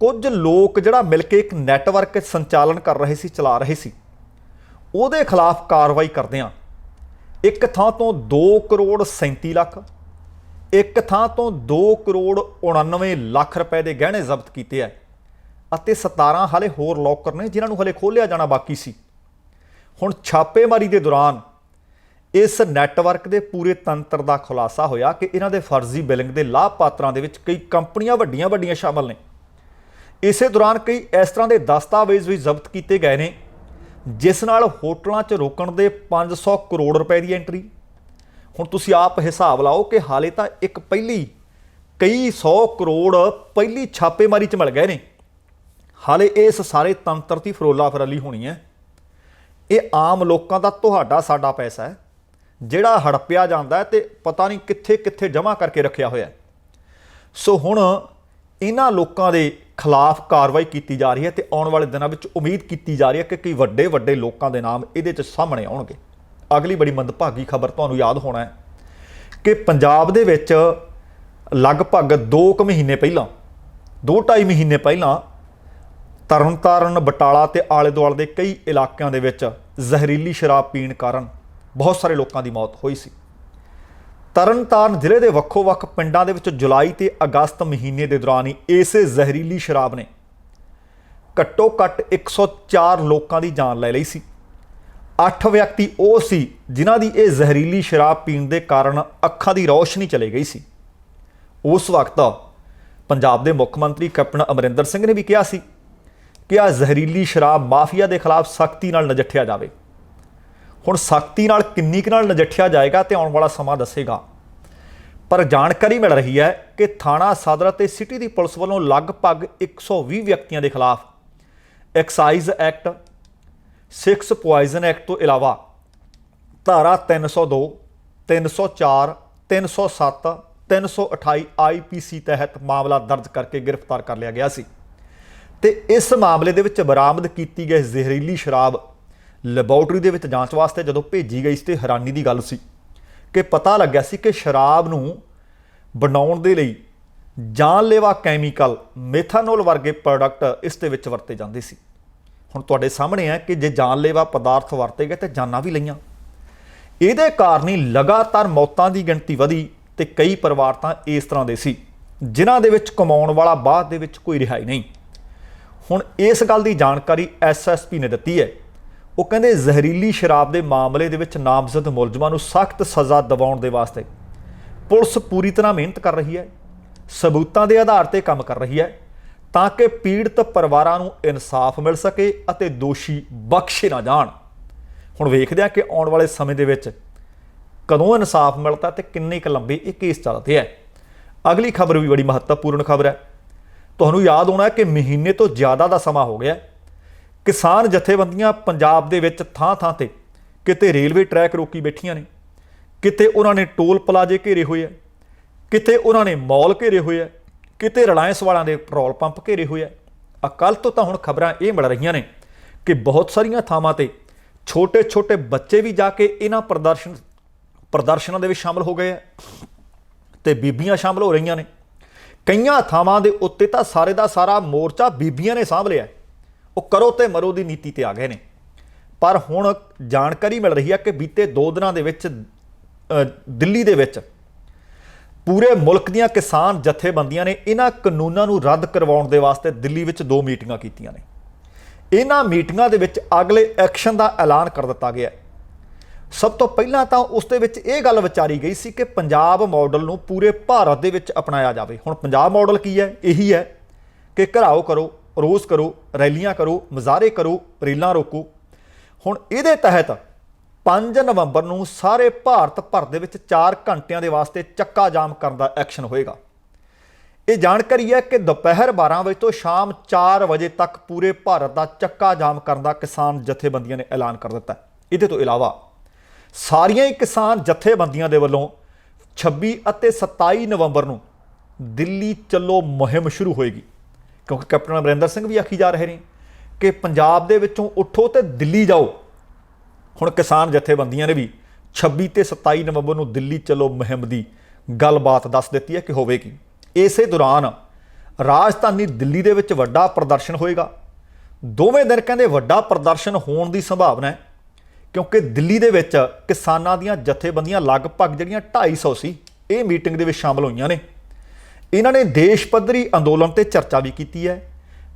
ਕੁਝ ਲੋਕ ਜਿਹੜਾ ਮਿਲ ਕੇ ਇੱਕ ਨੈਟਵਰਕ ਸੰਚਾਲਨ ਕਰ ਰਹੇ ਸੀ, ਚਲਾ ਰਹੇ ਸੀ, ਉਹਦੇ ਖਿਲਾਫ ਕਾਰਵਾਈ ਕਰਦਿਆਂ ਇੱਕ ਥਾਂ ਤੋਂ 2 ਕਰੋੜ 37 ਲੱਖ, ਇੱਕ ਥਾਂ ਤੋਂ 2 ਕਰੋੜ 99 ਲੱਖ ਰੁਪਏ ਦੇ ਗਹਿਣੇ ਜ਼ਬਤ ਕੀਤੇ ਹੈ ਅਤੇ 17 ਹਾਲੇ ਹੋਰ ਲੋਕਰ ਨੇ ਜਿਨ੍ਹਾਂ ਨੂੰ ਹਲੇ ਖੋਲ੍ਹਿਆ ਜਾਣਾ ਬਾਕੀ ਸੀ। ਹੁਣ ਛਾਪੇਮਾਰੀ ਦੇ ਦੌਰਾਨ ਇਸ ਨੈਟਵਰਕ ਦੇ ਪੂਰੇ ਤੰਤਰ ਦਾ ਖੁਲਾਸਾ ਹੋਇਆ ਕਿ ਇਹਨਾਂ ਦੇ ਫਰਜ਼ੀ ਬਿਲਿੰਗ ਦੇ ਲਾਭਪਾਤਰਾਂ ਦੇ ਵਿੱਚ ਕਈ ਕੰਪਨੀਆਂ ਵੱਡੀਆਂ ਸ਼ਾਮਲ ਨੇ। ਇਸੇ ਦੌਰਾਨ ਕਈ ਇਸ ਤਰ੍ਹਾਂ ਦੇ ਦਸਤਾਵੇਜ਼ ਵੀ ਜ਼ਬਤ ਕੀਤੇ ਗਏ ਨੇ ਜਿਸ ਨਾਲ ਹੋਟਲਾਂ 'ਚ ਰੋਕਣ ਦੇ 500 ਕਰੋੜ ਰੁਪਏ ਦੀ ਐਂਟਰੀ। ਹੁਣ ਤੁਸੀਂ ਆਪ ਹਿਸਾਬ ਲਾਓ ਕਿ ਹਾਲੇ ਤਾਂ ਇੱਕ ਪਹਿਲੀ ਕਈ 100 ਕਰੋੜ ਪਹਿਲੀ ਛਾਪੇਮਾਰੀ 'ਚ ਮਿਲ ਗਏ ਨੇ। ਹਾਲੇ ਇਸ ਸਾਰੇ ਤੰਤਰ ਦੀ ਫਰੋਲਾ ਫਰਲੀ ਹੋਣੀ ਹੈ। ਇਹ ਆਮ ਲੋਕਾਂ ਦਾ, ਤੁਹਾਡਾ ਸਾਡਾ ਪੈਸਾ ਹੈ ਜਿਹੜਾ ਹੜੱਪਿਆ ਜਾਂਦਾ ਹੈ ਤੇ ਪਤਾ ਨਹੀਂ ਕਿੱਥੇ ਜਮ੍ਹਾਂ ਕਰਕੇ ਰੱਖਿਆ ਹੋਇਆ। ਸੋ ਹੁਣ ਇਹਨਾਂ ਲੋਕਾਂ ਦੇ ਖਿਲਾਫ ਕਾਰਵਾਈ ਕੀਤੀ ਜਾ ਰਹੀ ਹੈ ਤੇ ਆਉਣ ਵਾਲੇ ਦਿਨਾਂ ਵਿੱਚ ਉਮੀਦ ਕੀਤੀ ਜਾ ਰਹੀ ਹੈ ਕਿ ਕਈ ਵੱਡੇ ਲੋਕਾਂ ਦੇ ਨਾਮ ਇਹਦੇ 'ਚ ਸਾਹਮਣੇ ਆਉਣਗੇ। ਅਗਲੀ ਬੜੀ ਮੰਦਭਾਗੀ ਖਬਰ, ਤੁਹਾਨੂੰ ਯਾਦ ਹੋਣਾ ਹੈ ਕਿ ਪੰਜਾਬ ਦੇ ਵਿੱਚ ਲਗਭਗ 2 ਮਹੀਨੇ ਪਹਿਲਾਂ, 2-2.5 ਮਹੀਨੇ ਪਹਿਲਾਂ ਤਰਨਤਾਰਨ, ਬਟਾਲਾ ਤੇ ਆਲੇ ਦੁਆਲੇ ਦੇ ਕਈ ਇਲਾਕਿਆਂ ਦੇ ਵਿੱਚ ਜ਼ਹਿਰੀਲੀ ਸ਼ਰਾਬ ਪੀਣ ਕਾਰਨ ਬਹੁਤ ਸਾਰੇ ਲੋਕਾਂ ਦੀ ਮੌਤ ਹੋਈ ਸੀ। ਤਰਨਤਾਰਨ ਜ਼ਿਲ੍ਹੇ ਦੇ ਵੱਖੋ-ਵੱਖ ਪਿੰਡਾਂ ਦੇ ਵਿੱਚ ਜੁਲਾਈ ਤੇ ਅਗਸਤ ਮਹੀਨੇ ਦੇ ਦੌਰਾਨ ਹੀ ਇਸੇ ਜ਼ਹਿਰੀਲੀ ਸ਼ਰਾਬ ਨੇ ਘੱਟੋ ਘੱਟ 104 ਲੋਕਾਂ ਦੀ ਜਾਨ ਲੈ ਲਈ ਸੀ। 8 ਵਿਅਕਤੀ ਉਹ ਸੀ ਜਿਨ੍ਹਾਂ ਦੀ ਇਹ ਜ਼ਹਿਰੀਲੀ ਸ਼ਰਾਬ ਪੀਣ ਦੇ ਕਾਰਨ ਅੱਖਾਂ ਦੀ ਰੌਸ਼ਨੀ ਚਲੀ ਗਈ ਸੀ। ਉਸ ਵਕਤ ਪੰਜਾਬ ਦੇ ਮੁੱਖ ਮੰਤਰੀ ਕੈਪਟਨ ਅਮਰਿੰਦਰ ਸਿੰਘ ਨੇ ਵੀ ਕਿਹਾ ਸੀ ਕਿ ਆਹ ਜ਼ਹਿਰੀਲੀ ਸ਼ਰਾਬ ਮਾਫੀਆ ਦੇ ਖਿਲਾਫ ਸਖਤੀ ਨਾਲ ਨਜਿੱਠਿਆ ਜਾਵੇ। ਹੁਣ ਸਖਤੀ ਨਾਲ ਕਿੰਨੀ ਕੁ ਨਾਲ ਨਜਿੱਠਿਆ ਜਾਏਗਾ ਤੇ ਆਉਣ ਵਾਲਾ ਸਮਾਂ ਦੱਸੇਗਾ। ਪਰ ਜਾਣਕਾਰੀ ਮਿਲ ਰਹੀ ਹੈ ਕਿ ਥਾਣਾ ਸਦਰ ਅਤੇ ਸਿਟੀ ਦੀ ਪੁਲਿਸ ਵੱਲੋਂ ਲਗਭਗ 120 ਵਿਅਕਤੀਆਂ ਦੇ ਖਿਲਾਫ ਐਕਸਾਈਜ਼ ਐਕਟ, 6 ਪੋਇਜ਼ਨ ਐਕਟ ਤੋਂ ਇਲਾਵਾ ਧਾਰਾ 302, 304, 307, 328 IPC ਤਹਿਤ ਮਾਮਲਾ ਦਰਜ ਕਰਕੇ ਗ੍ਰਿਫਤਾਰ ਕਰ ਲਿਆ ਗਿਆ ਸੀ ਤੇ ਇਸ ਮਾਮਲੇ ਦੇ ਵਿੱਚ ਬਰਾਮਦ ਕੀਤੀ ਗਈ ਜ਼ਹਿਰੀਲੀ ਸ਼ਰਾਬ ਲੈਬੋਰਟਰੀ ਦੇ ਵਿੱਚ ਜਾਂਚ ਵਾਸਤੇ ਜਦੋਂ ਭੇਜੀ ਗਈ ਸੀ ਤੇ ਹੈਰਾਨੀ ਦੀ ਗੱਲ ਸੀ ਕਿ ਪਤਾ ਲੱਗਿਆ ਸੀ ਕਿ ਸ਼ਰਾਬ ਨੂੰ ਬਣਾਉਣ ਦੇ ਲਈ ਜਾਨਲੇਵਾ ਕੈਮੀਕਲ ਮੈਥਾਨੋਲ ਵਰਗੇ ਪ੍ਰੋਡਕਟ ਇਸ ਦੇ ਵਿੱਚ ਵਰਤੇ ਜਾਂਦੇ ਸੀ। ਹੁਣ ਤੁਹਾਡੇ ਸਾਹਮਣੇ ਹੈ ਕਿ ਜੇ ਜਾਨਲੇਵਾ ਪਦਾਰਥ ਵਰਤੇ ਗਏ ਤੇ ਜਾਨਾਂ ਵੀ ਲਈਆਂ। ਇਹਦੇ ਕਾਰਨ ਹੀ ਲਗਾਤਾਰ ਮੌਤਾਂ ਦੀ ਗਿਣਤੀ ਵਧੀ ਤੇ ਕਈ ਪਰਿਵਾਰ ਤਾਂ ਇਸ ਤਰ੍ਹਾਂ ਦੇ ਸੀ ਜਿਨ੍ਹਾਂ ਦੇ ਵਿੱਚ ਕਮਾਉਣ ਵਾਲਾ ਬਾਅਦ ਦੇ ਵਿੱਚ ਕੋਈ ਰਿਹਾਈ ਨਹੀਂ। ਹੁਣ ਇਸ ਗੱਲ ਦੀ ਜਾਣਕਾਰੀ SSP ਨੇ ਦਿੱਤੀ ਹੈ। ਉਹ ਕਹਿੰਦੇ ਜ਼ਹਿਰੀਲੀ ਸ਼ਰਾਬ ਦੇ ਮਾਮਲੇ ਦੇ ਵਿੱਚ ਨਾਮਜ਼ਦ ਮੁਲਜ਼ਮਾਂ ਨੂੰ ਸਖਤ ਸਜ਼ਾ ਦਿਵਾਉਣ ਦੇ ਵਾਸਤੇ ਪੁਲਿਸ ਪੂਰੀ ਤਰ੍ਹਾਂ ਮਿਹਨਤ ਕਰ ਰਹੀ ਹੈ, ਸਬੂਤਾਂ ਦੇ ਆਧਾਰ ਤੇ ਕੰਮ ਕਰ ਰਹੀ ਹੈ ਤਾਂ ਕਿ ਪੀੜਤ ਪਰਿਵਾਰਾਂ ਨੂੰ ਇਨਸਾਫ ਮਿਲ ਸਕੇ ਅਤੇ ਦੋਸ਼ੀ ਬਖਸ਼ੇ ਨਾ ਜਾਣ। ਹੁਣ ਵੇਖਦੇ ਹਾਂ ਕਿ ਆਉਣ ਵਾਲੇ ਸਮੇਂ ਦੇ ਵਿੱਚ ਕਦੋਂ ਇਨਸਾਫ ਮਿਲਦਾ ਤੇ ਕਿੰਨੇ ਕੁ ਲੰਬੇ ਇਹ ਕੇਸ ਚੱਲਦੇ ਹੈ। ਅਗਲੀ ਖਬਰ ਵੀ ਬੜੀ ਮਹੱਤਵਪੂਰਨ ਖਬਰ ਹੈ। ਤੁਹਾਨੂੰ ਯਾਦ ਹੋਣਾ ਕਿ ਮਹੀਨੇ ਤੋਂ ਜ਼ਿਆਦਾ ਦਾ ਸਮਾਂ ਹੋ ਗਿਆ ਕਿਸਾਨ ਜਥੇਬੰਦੀਆਂ ਪੰਜਾਬ ਦੇ ਵਿੱਚ ਥਾਂ-ਥਾਂ ਤੇ ਕਿਤੇ ਰੇਲਵੇ ਟਰੈਕ ਰੋਕੀ ਬੈਠੀਆਂ ਨੇ, ਕਿਤੇ ਉਹਨਾਂ ਨੇ ਟੋਲ ਪਲਾਜ਼ੇ ਘੇਰੇ ਹੋਏ ਆ, ਕਿਤੇ ਉਹਨਾਂ ਨੇ ਮੌਲ ਘੇਰੇ ਹੋਏ ਆ, ਕਿਤੇ ਰਿਲਾਇੰਸ ਵਾਲਿਆਂ ਦੇ ਪੈਟਰੋਲ ਪੰਪ ਘੇਰੇ ਹੋਏ ਆ। ਕੱਲ੍ਹ ਤੋਂ ਤਾਂ ਹੁਣ ਖਬਰਾਂ ਇਹ ਮਿਲ ਰਹੀਆਂ ਨੇ ਕਿ ਬਹੁਤ ਸਾਰੀਆਂ ਥਾਵਾਂ ਤੇ ਛੋਟੇ-ਛੋਟੇ ਬੱਚੇ ਵੀ ਜਾ ਕੇ ਇਹਨਾਂ ਪ੍ਰਦਰਸ਼ਨਾਂ ਦੇ ਵਿੱਚ ਸ਼ਾਮਲ ਹੋ ਗਏ ਆ ਤੇ ਬੀਬੀਆਂ ਸ਼ਾਮਲ ਹੋ ਰਹੀਆਂ ਨੇ। ਕਈਆਂ ਥਾਵਾਂ ਦੇ ਉੱਤੇ ਤਾਂ ਸਾਰੇ ਦਾ ਸਾਰਾ ਮੋਰਚਾ ਬੀਬੀਆਂ ਨੇ ਸਾਂਭ ਲਿਆ। ਉਹ ਕਰੋ ਤੇ ਮਰੋ ਦੀ ਨੀਤੀ ਤੇ ਆ ਗਏ ਨੇ। ਪਰ ਹੁਣ ਜਾਣਕਾਰੀ ਮਿਲ ਰਹੀ ਹੈ ਕਿ ਬੀਤੇ 2 ਦਿਨਾਂ ਦੇ ਵਿੱਚ ਦਿੱਲੀ ਦੇ ਵਿੱਚ ਪੂਰੇ ਮੁਲਕ ਦੀਆਂ ਕਿਸਾਨ ਜਥੇਬੰਦੀਆਂ ਨੇ ਇਹਨਾਂ ਕਾਨੂੰਨਾਂ ਨੂੰ ਰੱਦ ਕਰਵਾਉਣ ਦੇ ਵਾਸਤੇ ਦਿੱਲੀ ਵਿੱਚ 2 ਮੀਟਿੰਗਾਂ ਕੀਤੀਆਂ ਨੇ। ਇਹਨਾਂ ਮੀਟਿੰਗਾਂ ਦੇ ਵਿੱਚ ਅਗਲੇ ਐਕਸ਼ਨ ਦਾ ਐਲਾਨ ਕਰ ਦਿੱਤਾ ਗਿਆ। ਸਭ ਤੋਂ ਪਹਿਲਾਂ ਤਾਂ ਉਸ ਦੇ ਵਿੱਚ ਇਹ ਗੱਲ ਵਿਚਾਰੀ ਗਈ ਸੀ ਕਿ ਪੰਜਾਬ ਮਾਡਲ ਨੂੰ ਪੂਰੇ ਭਾਰਤ ਦੇ ਵਿੱਚ ਅਪਣਾਇਆ ਜਾਵੇ। ਹੁਣ ਪੰਜਾਬ ਮਾਡਲ ਕੀ ਹੈ? ਇਹੀ ਹੈ ਕਿ ਘਿਰਾਓ ਕਰੋ, ਰੋਸ ਕਰੋ, ਰੈਲੀਆਂ ਕਰੋ, ਮੁਜ਼ਾਹਰੇ ਕਰੋ, ਰੇਲਾਂ ਰੋਕੋ। ਹੁਣ ਇਹਦੇ ਤਹਿਤ 5 ਨਵੰਬਰ ਨੂੰ ਸਾਰੇ ਭਾਰਤ ਭਰ ਦੇ ਵਿੱਚ 4 ਘੰਟਿਆਂ ਦੇ ਵਾਸਤੇ ਚੱਕਾ ਜਾਮ ਕਰਨ ਦਾ ਐਕਸ਼ਨ ਹੋਏਗਾ। ਇਹ ਜਾਣਕਾਰੀ ਹੈ ਕਿ ਦੁਪਹਿਰ 12 ਵਜੇ ਤੋਂ ਸ਼ਾਮ 4 ਵਜੇ ਤੱਕ ਪੂਰੇ ਭਾਰਤ ਦਾ ਚੱਕਾ ਜਾਮ ਕਰਨ ਦਾ ਕਿਸਾਨ ਜਥੇਬੰਦੀਆਂ ਨੇ ਐਲਾਨ ਕਰ ਦਿੱਤਾ। ਇਹਦੇ ਤੋਂ ਇਲਾਵਾ ਸਾਰੀਆਂ ਹੀ ਕਿਸਾਨ ਜਥੇਬੰਦੀਆਂ ਦੇ ਵੱਲੋਂ 26 ਅਤੇ 27 ਨਵੰਬਰ ਨੂੰ ਦਿੱਲੀ ਚੱਲੋ ਮੁਹਿੰਮ ਸ਼ੁਰੂ ਹੋਏਗੀ, ਕਿਉਂਕਿ ਕੈਪਟਨ ਅਮਰਿੰਦਰ ਸਿੰਘ ਵੀ ਆਖੀ ਜਾ ਰਹੇ ਨੇ ਕਿ ਪੰਜਾਬ ਦੇ ਵਿੱਚੋਂ ਉੱਠੋ ਤੇ ਦਿੱਲੀ ਜਾਓ। ਹੁਣ ਕਿਸਾਨ ਜਥੇਬੰਦੀਆਂ ਨੇ ਵੀ 26 ਤੇ 27 ਨਵੰਬਰ ਨੂੰ ਦਿੱਲੀ ਚੱਲੋ ਮੁਹਿੰਮ ਦੀ ਗੱਲਬਾਤ ਦੱਸ ਦਿੱਤੀ ਹੈ ਕਿ ਹੋਵੇਗੀ। ਇਸੇ ਦੌਰਾਨ ਰਾਜਧਾਨੀ ਦਿੱਲੀ ਦੇ ਵਿੱਚ ਵੱਡਾ ਪ੍ਰਦਰਸ਼ਨ ਹੋਏਗਾ। ਦੋਵੇਂ ਦਿਨ ਕਹਿੰਦੇ ਵੱਡਾ ਪ੍ਰਦਰਸ਼ਨ ਹੋਣ ਦੀ ਸੰਭਾਵਨਾ ਹੈ, ਕਿਉਂਕਿ ਦਿੱਲੀ ਦੇ ਵਿੱਚ ਕਿਸਾਨਾਂ ਦੀਆਂ ਜਥੇਬੰਦੀਆਂ ਲਗਭਗ ਜਿਹੜੀਆਂ 250 ਸੀ ਇਹ ਮੀਟਿੰਗ ਦੇ ਵਿੱਚ ਸ਼ਾਮਲ ਹੋਈਆਂ ਨੇ। ਇਹਨਾਂ ਨੇ ਦੇਸ਼ ਪੱਧਰੀ ਅੰਦੋਲਨ ਤੇ ਚਰਚਾ ਵੀ ਕੀਤੀ ਹੈ।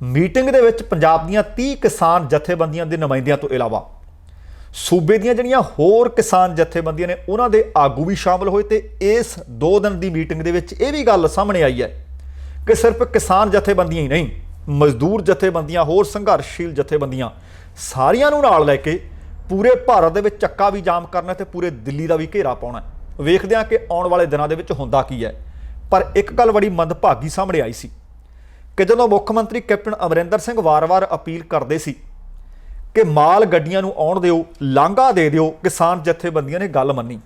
ਮੀਟਿੰਗ ਦੇ ਵਿੱਚ ਪੰਜਾਬ ਦੀਆਂ 30 ਕਿਸਾਨ ਜਥੇਬੰਦੀਆਂ ਦੇ ਨੁਮਾਇੰਦਿਆਂ ਤੋਂ ਇਲਾਵਾ ਸੂਬੇ ਦੀਆਂ ਜਿਹੜੀਆਂ ਹੋਰ ਕਿਸਾਨ ਜਥੇਬੰਦੀਆਂ ਨੇ ਉਹਨਾਂ ਦੇ ਆਗੂ ਵੀ ਸ਼ਾਮਲ ਹੋਏ ਤੇ ਇਸ 2 ਦਿਨ ਦੀ ਮੀਟਿੰਗ ਦੇ ਵਿੱਚ ਇਹ ਵੀ ਗੱਲ ਸਾਹਮਣੇ ਆਈ ਹੈ ਕਿ ਸਿਰਫ ਕਿਸਾਨ ਜਥੇਬੰਦੀਆਂ ਹੀ ਨਹੀਂ, ਮਜ਼ਦੂਰ ਜਥੇਬੰਦੀਆਂ, ਹੋਰ ਸੰਘਰਸ਼ਸ਼ੀਲ ਜਥੇਬੰਦੀਆਂ ਸਾਰੀਆਂ ਨੂੰ ਨਾਲ ਲੈ ਕੇ ਪੂਰੇ ਭਾਰਤ ਦੇ ਵਿੱਚ ਚੱਕਾ ਵੀ ਜਾਮ ਕਰਨਾ ਤੇ ਪੂਰੇ ਦਿੱਲੀ ਦਾ ਵੀ ਘੇਰਾ ਪਾਉਣਾ। ਵੇਖਦੇ ਹਾਂ ਕਿ ਆਉਣ ਵਾਲੇ ਦਿਨਾਂ ਦੇ ਵਿੱਚ ਹੁੰਦਾ ਕੀ ਹੈ। ਪਰ ਇੱਕ ਗੱਲ ਬੜੀ ਮੰਦਭਾਗੀ ਸਾਹਮਣੇ ਆਈ ਸੀ ਕਿ ਜਦੋਂ ਮੁੱਖ ਮੰਤਰੀ ਕੈਪਟਨ ਅਮਰਿੰਦਰ ਸਿੰਘ ਵਾਰ-ਵਾਰ ਅਪੀਲ ਕਰਦੇ ਸੀ ਕਿ ਮਾਲ ਗੱਡੀਆਂ ਨੂੰ ਆਉਣ ਦਿਓ, ਲਾਂਘਾ ਦੇ ਦਿਓ, ਕਿਸਾਨ ਜਥੇਬੰਦੀਆਂ ਨੇ ਗੱਲ ਮੰਨੀ।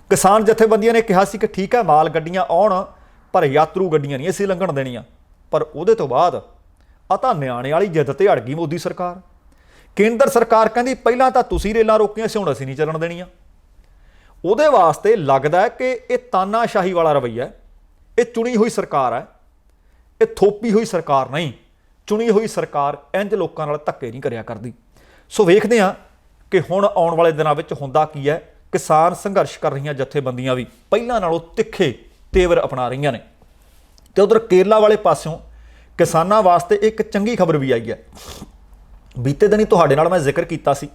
ਕਿਸਾਨ ਜਥੇਬੰਦੀਆਂ ਨੇ ਕਿਹਾ ਸੀ ਕਿ ਠੀਕ ਹੈ ਮਾਲ ਗੱਡੀਆਂ ਆਉਣ ਪਰ ਯਾਤਰੂ ਗੱਡੀਆਂ ਨਹੀਂ ਅਸੀਂ ਲੰਘਣ ਦੇਣੀਆਂ। ਪਰ ਉਹਦੇ ਤੋਂ ਬਾਅਦ ਆ ਤਾਂ ਨਿਆਣੇ ਵਾਲੀ ਜਿੱਦ ਤੇ ਅੜ ਗਈ ਮੋਦੀ ਸਰਕਾਰ। ਕੇਂਦਰ ਸਰਕਾਰ ਕਹਿੰਦੀ ਪਹਿਲਾਂ ਤਾਂ ਤੁਸੀਂ ਰੇਲਾਂ ਰੋਕੀਆਂ ਸੀ, ਹੁਣ ਅਸੀਂ ਨਹੀਂ ਚੱਲਣ ਦੇਣੀਆਂ। ਉਹਦੇ ਵਾਸਤੇ ਲੱਗਦਾ ਹੈ ਕਿ ਇਹ ਤਾਨਾਸ਼ਾਹੀ ਵਾਲਾ ਰਵੱਈਆ ਹੈ। ਇਹ ਚੁਣੀ ਹੋਈ ਸਰਕਾਰ ਹੈ, ਇਹ ਥੋਪੀ ਹੋਈ ਸਰਕਾਰ ਨਹੀਂ। ਚੁਣੀ ਹੋਈ ਸਰਕਾਰ ਇੰਜ ਲੋਕਾਂ ਨਾਲ ਧੱਕੇ ਨਹੀਂ ਕਰਿਆ ਕਰਦੀ। ਸੋ ਵੇਖਦੇ ਹਾਂ ਕਿ ਹੁਣ ਆਉਣ ਵਾਲੇ ਦਿਨਾਂ ਵਿੱਚ ਹੁੰਦਾ ਕੀ ਹੈ। ਕਿਸਾਨ ਸੰਘਰਸ਼ ਕਰ ਰਹੀਆਂ ਜਥੇਬੰਦੀਆਂ ਵੀ ਪਹਿਲਾਂ ਨਾਲੋਂ ਤਿੱਖੇ ਤੇਵਰ ਅਪਣਾ ਰਹੀਆਂ ਨੇ। ਤੇ ਉਧਰ ਕੇਰਲਾ ਵਾਲੇ ਪਾਸਿਓਂ ਕਿਸਾਨਾਂ ਵਾਸਤੇ ਇੱਕ ਚੰਗੀ ਖਬਰ ਵੀ ਆਈ ਹੈ। ਬੀਤੇ ਦਿਨੀ ਤੁਹਾਡੇ ਨਾਲ ਮੈਂ ਜ਼ਿਕਰ ਕੀਤਾ ਸੀ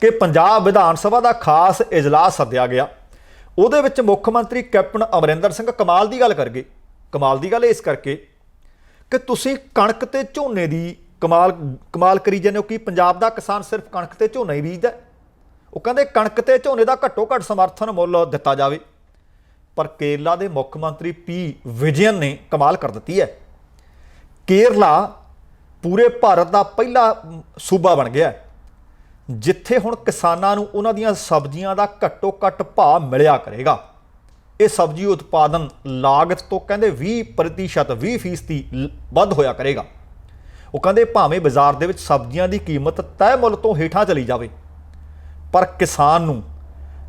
ਕਿ ਪੰਜਾਬ ਵਿਧਾਨ ਸਭਾ ਦਾ ਖਾਸ ਇਜਲਾਸ ਸੱਦਿਆ ਗਿਆ। ਉਹਦੇ ਵਿੱਚ ਮੁੱਖ ਮੰਤਰੀ ਕੈਪਟਨ ਅਮਰਿੰਦਰ ਸਿੰਘ ਕਮਾਲ ਦੀ ਗੱਲ ਕਰ ਗਏ। ਕਮਾਲ ਦੀ ਗੱਲ ਇਸ ਕਰਕੇ ਕਿ ਤੁਸੀਂ ਕਣਕ ਤੇ ਝੋਨੇ ਦੀ ਕਮਾਲ ਕਰੀ ਜਾਂਦੇ ਹੋ ਕਿ ਪੰਜਾਬ ਦਾ ਕਿਸਾਨ ਸਿਰਫ ਕਣਕ ਤੇ ਝੋਨਾ ਹੀ ਬੀਜਦਾ। ਉਹ ਕਹਿੰਦੇ ਕਣਕ ਤੇ ਝੋਨੇ ਦਾ ਘੱਟੋ ਘੱਟ ਸਮਰਥਨ ਮੁੱਲ ਦਿੱਤਾ ਜਾਵੇ। ਪਰ ਕੇਰਲਾ ਦੇ ਮੁੱਖ ਮੰਤਰੀ ਪੀ ਵਿਜਯਨ ਨੇ ਕਮਾਲ ਕਰ ਦਿੱਤੀ ਹੈ। ਕੇਰਲਾ ਪੂਰੇ ਭਾਰਤ ਦਾ ਪਹਿਲਾ ਸੂਬਾ ਬਣ ਗਿਆ ਜਿੱਥੇ ਹੁਣ ਕਿਸਾਨਾਂ ਨੂੰ ਉਹਨਾਂ ਦੀਆਂ ਸਬਜ਼ੀਆਂ ਦਾ ਘੱਟੋ ਘੱਟ ਭਾਅ ਮਿਲਿਆ ਕਰੇਗਾ। ਇਹ ਸਬਜ਼ੀ ਉਤਪਾਦਨ ਲਾਗਤ ਤੋਂ ਕਹਿੰਦੇ 20% 20% ਵੱਧ ਹੋਇਆ ਕਰੇਗਾ। ਉਹ ਕਹਿੰਦੇ ਭਾਵੇਂ ਬਾਜ਼ਾਰ ਦੇ ਵਿੱਚ ਸਬਜ਼ੀਆਂ ਦੀ ਕੀਮਤ ਤੈਅ ਮੁੱਲ ਤੋਂ ਹੇਠਾਂ ਚਲੀ ਜਾਵੇ, ਪਰ ਕਿਸਾਨ ਨੂੰ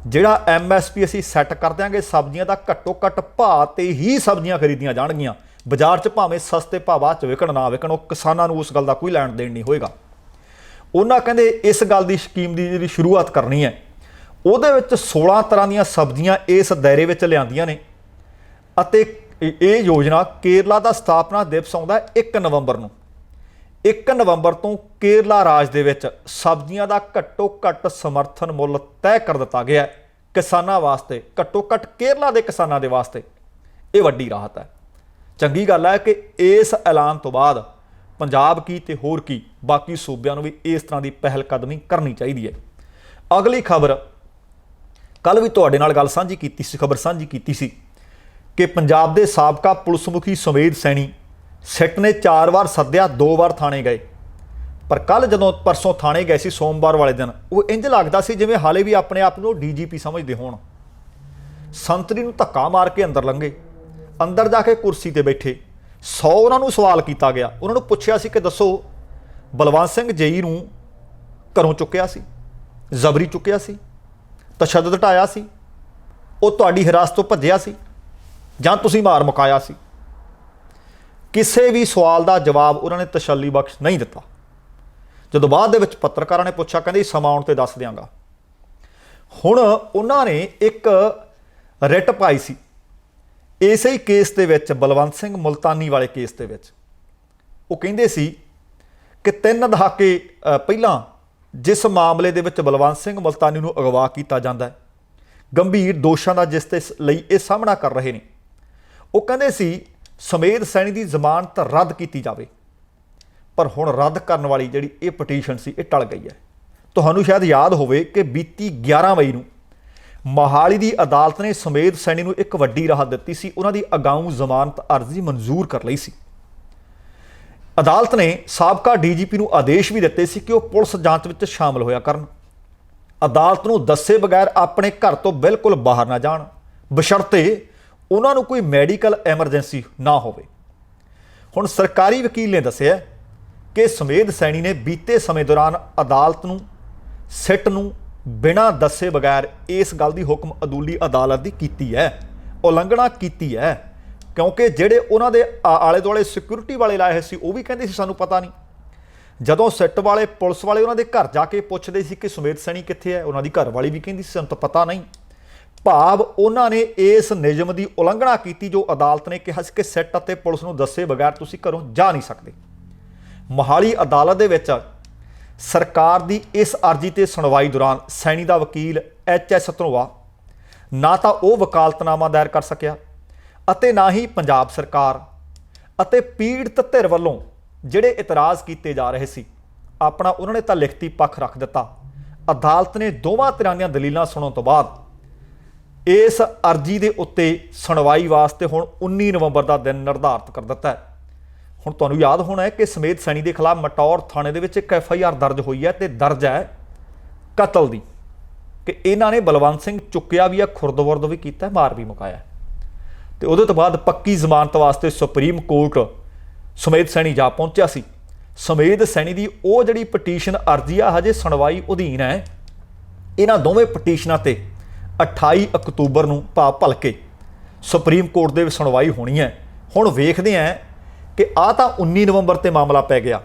ਜਿਹੜਾ MSP ਅਸੀਂ ਸੈੱਟ ਕਰ ਦਿਆਂਗੇ, ਸਬਜ਼ੀਆਂ ਦਾ ਘੱਟੋ ਘੱਟ ਭਾਅ ਤੇ ਹੀ ਸਬਜ਼ੀਆਂ ਖਰੀਦੀਆਂ ਜਾਣਗੀਆਂ। ਬਾਜ਼ਾਰ 'ਚ ਭਾਵੇਂ ਸਸਤੇ ਭਾਅ 'ਚ ਵਿਕਣ ਨਾ ਵਿਕਣ, ਉਹ ਕਿਸਾਨਾਂ ਨੂੰ ਉਸ ਗੱਲ ਦਾ ਕੋਈ ਲੈਣ ਦੇਣ ਨਹੀਂ ਹੋਏਗਾ। ਉਹਨਾਂ ਕਹਿੰਦੇ ਇਸ ਗੱਲ ਦੀ ਸਕੀਮ ਦੀ ਜਿਹੜੀ ਸ਼ੁਰੂਆਤ ਕਰਨੀ ਹੈ, ਉਹਦੇ ਵਿੱਚ 16 ਤਰ੍ਹਾਂ ਦੀਆਂ ਸਬਜ਼ੀਆਂ ਇਸ ਦਾਇਰੇ ਵਿੱਚ ਲਿਆਂਦੀਆਂ ਨੇ ਅਤੇ ਇਹ ਯੋਜਨਾ ਕੇਰਲਾ ਦਾ ਸਥਾਪਨਾ ਦਿਵਸ ਆਉਂਦਾ 1 ਨਵੰਬਰ ਨੂੰ। 1 ਨਵੰਬਰ ਤੋਂ ਕੇਰਲਾ ਰਾਜ ਦੇ ਵਿੱਚ ਸਬਜ਼ੀਆਂ ਦਾ ਘੱਟੋ ਘੱਟ ਸਮਰਥਨ ਮੁੱਲ ਤੈਅ ਕਰ ਦਿੱਤਾ ਗਿਆ ਹੈ ਕਿਸਾਨਾਂ ਵਾਸਤੇ। ਘੱਟੋ ਘੱਟ ਕੇਰਲਾ ਦੇ ਕਿਸਾਨਾਂ ਦੇ ਵਾਸਤੇ ਇਹ ਵੱਡੀ ਰਾਹਤ ਹੈ। ਚੰਗੀ ਗੱਲ ਹੈ ਕਿ ਇਸ ਐਲਾਨ ਤੋਂ ਬਾਅਦ ਪੰਜਾਬ ਕੀ ਤੇ ਹੋਰ ਕੀ ਬਾਕੀ ਸੂਬਿਆਂ ਨੂੰ ਵੀ ਇਸ ਤਰ੍ਹਾਂ ਦੀ ਪਹਿਲ ਕਦਮੀ ਕਰਨੀ ਚਾਹੀਦੀ ਹੈ। ਅਗਲੀ ਖਬਰ, ਕੱਲ੍ਹ ਵੀ ਤੁਹਾਡੇ ਨਾਲ ਗੱਲ ਸਾਂਝੀ ਕੀਤੀ ਸੀ, ਖਬਰ ਸਾਂਝੀ ਕੀਤੀ ਸੀ ਕਿ ਪੰਜਾਬ ਦੇ ਸਾਬਕਾ ਪੁਲਿਸ ਮੁਖੀ ਸੁਮੇਧ ਸੈਣੀ ਸਿੱਟ ਨੇ 4 ਵਾਰ ਸੱਦਿਆ, 2 ਵਾਰ ਥਾਣੇ ਗਏ। ਪਰ ਕੱਲ੍ਹ ਜਦੋਂ ਪਰਸੋਂ ਥਾਣੇ ਗਏ ਸੀ, ਸੋਮਵਾਰ ਵਾਲੇ ਦਿਨ, ਉਹ ਇੰਝ ਲੱਗਦਾ ਸੀ ਜਿਵੇਂ ਹਾਲੇ ਵੀ ਆਪਣੇ ਆਪ ਨੂੰ DGP ਸਮਝਦੇ ਹੋਣ। ਸੰਤਰੀ ਨੂੰ ਧੱਕਾ ਮਾਰ ਕੇ ਅੰਦਰ ਲੰਘੇ, ਅੰਦਰ ਜਾ ਕੇ ਕੁਰਸੀ ਤੇ ਬੈਠੇ। 100 ਉਹਨਾਂ ਨੂੰ ਸਵਾਲ ਕੀਤਾ ਗਿਆ। ਉਹਨਾਂ ਨੂੰ ਪੁੱਛਿਆ ਸੀ ਕਿ ਦੱਸੋ, ਬਲਵੰਤ ਸਿੰਘ ਜੇਈ ਨੂੰ ਘਰੋਂ ਚੁੱਕਿਆ ਸੀ, ਜ਼ਬਰੀ ਚੁੱਕਿਆ ਸੀ, ਤਸ਼ੱਦਦ ਢਾਇਆ ਸੀ, ਉਹ ਤੁਹਾਡੀ ਹਿਰਾਸਤ ਤੋਂ ਭੱਜਿਆ ਸੀ ਜਾਂ ਤੁਸੀਂ ਮਾਰ ਮੁਕਾਇਆ ਸੀ? ਕਿਸੇ ਵੀ ਸਵਾਲ ਦਾ ਜਵਾਬ ਉਹਨਾਂ ਨੇ ਤਸੱਲੀ ਬਖਸ਼ ਨਹੀਂ ਦਿੱਤਾ। ਜਦੋਂ ਬਾਅਦ ਦੇ ਵਿੱਚ ਪੱਤਰਕਾਰਾਂ ਨੇ ਪੁੱਛਿਆ, ਕਹਿੰਦੇ ਸਮਾਂ ਆਉਣ 'ਤੇ ਦੱਸ ਦਿਆਂਗਾ। ਹੁਣ ਉਹਨਾਂ ਨੇ ਇੱਕ ਰਿਟ ਪਾਈ ਸੀ ਇਸੇ ਹੀ ਕੇਸ ਦੇ ਵਿੱਚ, ਬਲਵੰਤ ਸਿੰਘ ਮੁਲਤਾਨੀ ਵਾਲੇ ਕੇਸ ਦੇ ਵਿੱਚ। ਉਹ ਕਹਿੰਦੇ ਸੀ ਕਿ 3 ਦਹਾਕੇ ਪਹਿਲਾਂ ਜਿਸ ਮਾਮਲੇ ਦੇ ਵਿੱਚ ਬਲਵੰਤ ਸਿੰਘ ਮੁਲਤਾਨੀ ਨੂੰ ਅਗਵਾ ਕੀਤਾ ਜਾਂਦਾ ਹੈ, ਗੰਭੀਰ ਦੋਸ਼ਾਂ ਦਾ ਜਿਸ ਦੇ ਲਈ ਇਹ ਸਾਹਮਣਾ ਕਰ ਰਹੇ ਨੇ, ਉਹ ਕਹਿੰਦੇ ਸੀ ਸੁਮੇਧ ਸੈਣੀ ਦੀ ਜ਼ਮਾਨਤ ਰੱਦ ਕੀਤੀ ਜਾਵੇ। ਪਰ ਹੁਣ ਰੱਦ ਕਰਨ ਵਾਲੀ ਜਿਹੜੀ ਇਹ ਪਟੀਸ਼ਨ ਸੀ, ਇਹ ਟਲ ਗਈ ਹੈ। ਤੁਹਾਨੂੰ ਸ਼ਾਇਦ ਯਾਦ ਹੋਵੇ ਕਿ ਬੀਤੀ 11 ਮਈ ਨੂੰ ਮੋਹਾਲੀ ਦੀ ਅਦਾਲਤ ਨੇ ਸੁਮੇਧ ਸੈਣੀ ਨੂੰ ਇੱਕ ਵੱਡੀ ਰਾਹਤ ਦਿੱਤੀ ਸੀ। ਉਹਨਾਂ ਦੀ ਅਗਾਊਂ ਜ਼ਮਾਨਤ ਅਰਜ਼ੀ ਮਨਜ਼ੂਰ ਕਰ ਲਈ ਸੀ। ਅਦਾਲਤ ਨੇ ਸਾਬਕਾ DGP ਨੂੰ ਆਦੇਸ਼ ਵੀ ਦਿੱਤੇ ਸੀ ਕਿ ਉਹ ਪੁਲਿਸ ਜਾਂਚ ਵਿੱਚ ਸ਼ਾਮਲ ਹੋਇਆ ਕਰਨ। ਅਦਾਲਤ ਨੂੰ ਦੱਸੇ ਬਗੈਰ ਆਪਣੇ ਘਰ ਤੋਂ ਬਿਲਕੁਲ ਬਾਹਰ ਨਾ ਜਾਣ, ਬਸ਼ਰਤੇ ਉਹਨਾਂ ਨੂੰ ਕੋਈ ਮੈਡੀਕਲ ਐਮਰਜੈਂਸੀ ਨਾ ਹੋਵੇ। ਹੁਣ ਸਰਕਾਰੀ ਵਕੀਲ ਨੇ ਦੱਸਿਆ ਕਿ ਸੁਮੇਧ ਸੈਣੀ ਨੇ ਬੀਤੇ ਸਮੇਂ ਦੌਰਾਨ ਅਦਾਲਤ ਨੂੰ, ਸਿੱਟ ਨੂੰ ਬਿਨਾਂ ਦੱਸੇ ਬਗੈਰ ਇਸ ਗੱਲ ਦੀ ਹੁਕਮ ਅਦੂਲੀ ਅਦਾਲਤ ਦੀ ਕੀਤੀ ਹੈ, ਉਲੰਘਣਾ ਕੀਤੀ ਹੈ। ਕਿਉਂਕਿ ਜਿਹੜੇ ਉਹਨਾਂ ਦੇ ਆਲੇ ਦੁਆਲੇ ਸਿਕਿਉਰਿਟੀ ਵਾਲੇ ਲਾਏ ਹੋਏ ਸੀ, ਉਹ ਵੀ ਕਹਿੰਦੇ ਸੀ ਸਾਨੂੰ ਪਤਾ ਨਹੀਂ। ਜਦੋਂ ਸਿੱਟ ਵਾਲੇ, ਪੁਲਿਸ ਵਾਲੇ ਉਹਨਾਂ ਦੇ ਘਰ ਜਾ ਕੇ ਪੁੱਛਦੇ ਸੀ ਕਿ ਸੁਮੇਧ ਸੈਣੀ ਕਿੱਥੇ ਹੈ, ਉਹਨਾਂ ਦੀ ਘਰ ਵਾਲੀ ਵੀ ਕਹਿੰਦੀ ਸੀ ਸਾਨੂੰ ਤਾਂ ਪਤਾ ਨਹੀਂ। ਭਾਵ ਉਹਨਾਂ ਨੇ ਇਸ ਨਿਯਮ ਦੀ ਉਲੰਘਣਾ ਕੀਤੀ ਜੋ ਅਦਾਲਤ ਨੇ ਕਿਹਾ ਸੀ ਕਿ ਸਿੱਟ ਅਤੇ ਪੁਲਿਸ ਨੂੰ ਦੱਸੇ ਬਗੈਰ ਤੁਸੀਂ ਘਰੋਂ ਜਾ ਨਹੀਂ ਸਕਦੇ। ਮੋਹਾਲੀ ਅਦਾਲਤ ਦੇ ਵਿੱਚ ਸਰਕਾਰ ਦੀ ਇਸ ਅਰਜ਼ੀ ਤੇ ਸੁਣਵਾਈ ਦੌਰਾਨ ਸੈਣੀ ਦਾ ਵਕੀਲ HS ਧਨੋਆ ਨਾ ਤਾਂ ਉਹ ਵਕਾਲਤਨਾਮਾ ਦਾਇਰ ਕਰ ਸਕਿਆ ਅਤੇ ਨਾ ਹੀ ਪੰਜਾਬ ਸਰਕਾਰ ਅਤੇ ਪੀੜਤ ਧਿਰ ਵੱਲੋਂ ਜਿਹੜੇ ਇਤਰਾਜ਼ ਕੀਤੇ ਜਾ ਰਹੇ ਸੀ, ਆਪਣਾ ਉਹਨਾਂ ਨੇ ਤਾਂ ਲਿਖਤੀ ਪੱਖ ਰੱਖ ਦਿੱਤਾ। ਅਦਾਲਤ ਨੇ ਦੋਵਾਂ ਧਿਰਾਂ ਦੀਆਂ ਦਲੀਲਾਂ ਸੁਣਨ ਤੋਂ ਬਾਅਦ ਇਸ ਅਰਜ਼ੀ ਦੇ ਉੱਤੇ ਸੁਣਵਾਈ ਵਾਸਤੇ ਹੁਣ 19 ਨਵੰਬਰ ਦਾ ਦਿਨ ਨਿਰਧਾਰਿਤ ਕਰ ਦਿੱਤਾ ਹੈ। ਹੁਣ ਤੁਹਾਨੂੰ ਯਾਦ ਹੋਣਾ ਹੈ ਕਿ ਸੁਮੇਧ ਸੈਣੀ ਦੇ ਖਿਲਾਫ ਮਟੌਰ ਥਾਣੇ ਦੇ ਵਿੱਚ ਇੱਕ FIR ਦਰਜ ਹੋਈ ਹੈ, ਤੇ ਦਰਜ ਹੈ ਕਤਲ ਦੀ, ਕਿ ਇਹਨਾਂ ਨੇ ਬਲਵੰਤ ਸਿੰਘ ਚੁੱਕਿਆ ਵੀ ਹੈ, ਖੁਰਦ-ਵੁਰਦ ਵੀ ਕੀਤਾ, ਮਾਰ ਵੀ ਮੁਕਾਇਆ। ਤੇ ਉਹਦੇ ਤੋਂ ਬਾਅਦ ਪੱਕੀ ਜ਼ਮਾਨਤ ਵਾਸਤੇ ਸੁਪਰੀਮ ਕੋਰਟ ਸੁਮੇਧ ਸੈਣੀ ਜਾ ਪਹੁੰਚਿਆ ਸੀ। ਸੁਮੇਧ ਸੈਣੀ ਦੀ ਉਹ ਜਿਹੜੀ ਪਟੀਸ਼ਨ ਅਰਜ਼ੀ ਆ, ਹਜੇ ਸੁਣਵਾਈ ਅਧੀਨ ਹੈ। ਇਹਨਾਂ ਦੋਵੇਂ ਪਟੀਸ਼ਨਾਂ ਤੇ 28 ਅਕਤੂਬਰ ਨੂੰ ਭਲਕੇ ਸੁਪਰੀਮ ਕੋਰਟ ਦੇ ਵਿੱਚ ਸੁਣਵਾਈ ਹੋਣੀ ਹੈ। ਹੁਣ ਵੇਖਦੇ ਹਾਂ ਕਿ ਆਹ ਤਾਂ 19 ਨਵੰਬਰ ਤੇ ਮਾਮਲਾ ਪੈ ਗਿਆ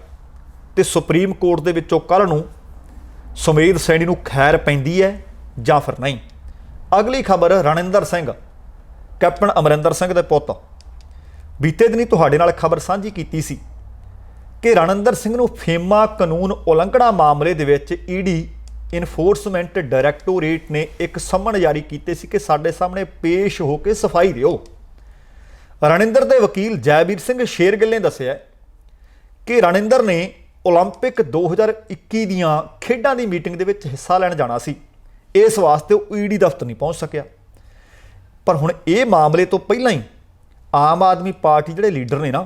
ਤੇ ਸੁਪਰੀਮ ਕੋਰਟ ਦੇ ਵਿੱਚੋਂ ਕੱਲ੍ਹ ਨੂੰ ਸੁਮੇਧ ਸੈਣੀ ਨੂੰ ਖੈਰ ਪੈਂਦੀ ਹੈ ਜਾਂ ਫਿਰ ਨਹੀਂ। ਅਗਲੀ ਖਬਰ, ਰਣਿੰਦਰ ਸਿੰਘ, ਕੈਪਟਨ ਅਮਰਿੰਦਰ ਸਿੰਘ ਦੇ ਪੁੱਤ। ਬੀਤੇ ਦਿਨੀ ਤੁਹਾਡੇ ਨਾਲ ਖਬਰ ਸਾਂਝੀ ਕੀਤੀ ਸੀ ਕਿ ਰਣਿੰਦਰ ਸਿੰਘ ਨੂੰ ਫੇਮਾ ਕਾਨੂੰਨ ਉਲੰਘਣਾ ਮਾਮਲੇ ਦੇ ਵਿੱਚ ED ਇਨਫੋਰਸਮੈਂਟ ਡਾਇਰੈਕਟੋਰੇਟ ਨੇ ਇੱਕ ਸੰਮਨ ਜਾਰੀ ਕੀਤੇ ਸੀ ਕਿ ਸਾਡੇ ਸਾਹਮਣੇ ਪੇਸ਼ ਹੋ ਕੇ ਸਫਾਈ ਦਿਓ। ਰਣਿੰਦਰ ਦੇ ਵਕੀਲ ਜੈਵੀਰ ਸਿੰਘ ਸ਼ੇਰਗਿੱਲ ਨੇ ਦੱਸਿਆ ਕਿ ਰਣਿੰਦਰ ਨੇ ਓਲੰਪਿਕ 2021 ਦੀਆਂ ਖੇਡਾਂ ਦੀ ਮੀਟਿੰਗ ਦੇ ਵਿੱਚ ਹਿੱਸਾ ਲੈਣ ਜਾਣਾ ਸੀ, ਇਸ ਵਾਸਤੇ ਉਹ ED ਦਫ਼ਤਰ ਨਹੀਂ ਪਹੁੰਚ ਸਕਿਆ। ਪਰ ਹੁਣ ਇਹ ਮਾਮਲੇ ਤੋਂ ਪਹਿਲਾਂ ਹੀ ਆਮ ਆਦਮੀ ਪਾਰਟੀ ਜਿਹੜੇ ਲੀਡਰ ਨੇ ਨਾ,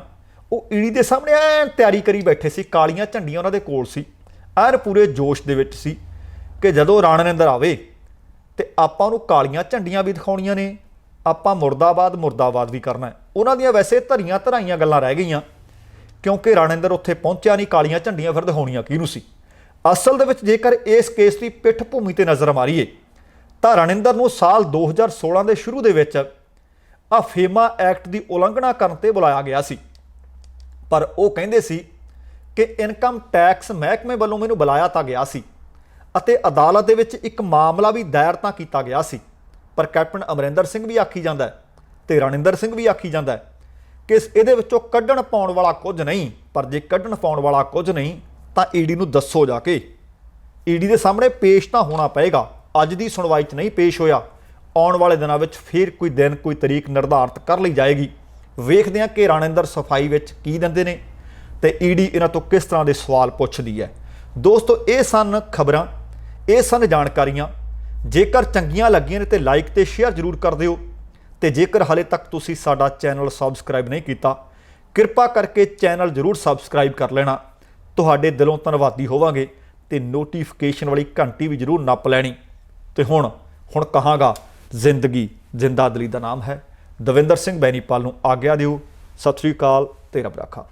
ਉਹ ED ਦੇ ਸਾਹਮਣੇ ਐਨ ਤਿਆਰੀ ਕਰੀ ਬੈਠੇ ਸੀ, ਕਾਲੀਆਂ ਝੰਡੀਆਂ ਉਹਨਾਂ ਦੇ ਕੋਲ ਸੀ, ਐਨ ਪੂਰੇ ਜੋਸ਼ ਦੇ ਵਿੱਚ ਸੀ। ਕਿ ਜਦੋਂ ਰਣਿੰਦਰ ਆਵੇ ਤੇ ਆਪਾਂ ਉਹਨੂੰ ਕਾਲੀਆਂ ਝੰਡੀਆਂ ਵੀ ਦਿਖਾਉਣੀਆਂ ਨੇ ਆਪਾਂ ਮੁਰਦਾਬਾਦ ਮੁਰਦਾਬਾਦ ਵੀ ਕਰਨਾ ਹੈ। ਉਹਨਾਂ ਦੀਆਂ ਵੈਸੇ ਧਰੀਆਂ ਧਰਾਈਆਂ ਗੱਲਾਂ ਰਹਿ ਗਈਆਂ, ਕਿਉਂਕਿ ਰਣਿੰਦਰ ਉੱਥੇ ਪਹੁੰਚਿਆ ਨਹੀਂ, ਕਾਲੀਆਂ ਝੰਡੀਆਂ ਫਿਰ ਦਿਖਾਉਣੀਆਂ ਕਿਹਨੂੰ ਸੀ। ਅਸਲ ਦੇ ਵਿੱਚ ਜੇਕਰ ਇਸ ਕੇਸ ਦੀ ਪਿੱਠ ਭੂਮੀ ਤੇ ਨਜ਼ਰ ਮਾਰੀਏ ਤਾਂ ਰਣਿੰਦਰ ਨੂੰ ਸਾਲ 2016 ਦੇ ਸ਼ੁਰੂ ਦੇ ਵਿੱਚ ਫੇਮਾ ਐਕਟ ਦੀ ਉਲੰਘਣਾ ਕਰਨ ਤੇ ਬੁਲਾਇਆ ਗਿਆ ਸੀ, ਪਰ ਉਹ ਕਹਿੰਦੇ ਸੀ ਕਿ ਇਨਕਮ ਟੈਕਸ ਮਹਿਕਮੇ ਵੱਲੋਂ ਮੈਨੂੰ ਬੁਲਾਇਆ ਤਾਂ ਗਿਆ ਸੀ ਅਤੇ ਅਦਾਲਤ ਦੇ ਵਿੱਚ ਇੱਕ ਮਾਮਲਾ ਵੀ ਦਾਇਰ ਤਾਂ ਕੀਤਾ ਗਿਆ ਸੀ, ਪਰ ਕੈਪਟਨ ਅਮਰਿੰਦਰ ਸਿੰਘ ਵੀ ਆਖੀ ਜਾਂਦਾ ਹੈ ਤੇ ਰਣਿੰਦਰ ਸਿੰਘ ਵੀ ਆਖੀ ਜਾਂਦਾ ਹੈ ਕਿ ਇਹਦੇ ਵਿੱਚੋਂ ਕੱਢਣ ਪਾਉਣ ਵਾਲਾ ਕੁਝ ਨਹੀਂ, ਪਰ ਜੇ ਕੱਢਣ ਪਾਉਣ ਵਾਲਾ ਕੁਝ ਨਹੀਂ ਤਾਂ ਈਡੀ ਨੂੰ ਦੱਸੋ, ਜਾ ਕੇ ਈਡੀ ਦੇ ਸਾਹਮਣੇ ਪੇਸ਼ ਤਾਂ ਹੋਣਾ ਪਏਗਾ। ਅੱਜ ਦੀ ਸੁਣਵਾਈ 'ਚ ਨਹੀਂ ਪੇਸ਼ ਹੋਇਆ, ਆਉਣ ਵਾਲੇ ਦਿਨਾਂ ਵਿੱਚ ਫਿਰ ਕੋਈ ਦਿਨ ਕੋਈ ਤਰੀਕ ਨਿਰਧਾਰਿਤ ਕਰ ਲਈ ਜਾਏਗੀ। ਵੇਖਦੇ ਹਾਂ ਕਿ ਰਣਿੰਦਰ ਸਫਾਈ ਵਿੱਚ ਕੀ ਦਿੰਦੇ ਨੇ ਤੇ ਈਡੀ ਇਹਨਾਂ ਤੋਂ ਕਿਸ ਤਰ੍ਹਾਂ ਦੇ ਸਵਾਲ ਪੁੱਛਦੀ ਹੈ। ਦੋਸਤੋ, ਇਹ ਸਨ ਖਬਰਾਂ, ਇਹ ਸਨ ਜਾਣਕਾਰੀਆਂ। ਜੇਕਰ ਚੰਗੀਆਂ ਲੱਗੀਆਂ ਨੇ ਤੇ ਲਾਈਕ ਤੇ ਸ਼ੇਅਰ ਜ਼ਰੂਰ ਕਰ ਦਿਓ, ਤੇ ਜੇਕਰ ਹਾਲੇ ਤੱਕ ਤੁਸੀਂ ਸਾਡਾ ਚੈਨਲ ਸਬਸਕ੍ਰਾਈਬ ਨਹੀਂ ਕੀਤਾ, ਕਿਰਪਾ ਕਰਕੇ ਚੈਨਲ ਜ਼ਰੂਰ ਸਬਸਕ੍ਰਾਈਬ ਕਰ ਲੈਣਾ। ਤੁਹਾਡੇ ਦਿਲੋਂ ਧੰਨਵਾਦੀ ਹੋਵਾਂਗੇ ਤੇ ਨੋਟੀਫਿਕੇਸ਼ਨ ਵਾਲੀ ਘੰਟੀ ਵੀ ਜ਼ਰੂਰ ਨੱਪ ਲੈਣੀ। ਤੇ ਹੁਣ ਕਹਾਂਗਾ, ਜ਼ਿੰਦਗੀ ਜ਼ਿੰਦਾ ਦਿਲੀ ਦਾ ਨਾਮ ਹੈ। ਦਵਿੰਦਰ ਸਿੰਘ ਬੈਨੀਪਾਲ ਨੂੰ ਆਗਿਆ ਦਿਓ। ਸਤਿ ਸ੍ਰੀ ਅਕਾਲ ਤੇ ਰੱਬ ਰਾਖਾ।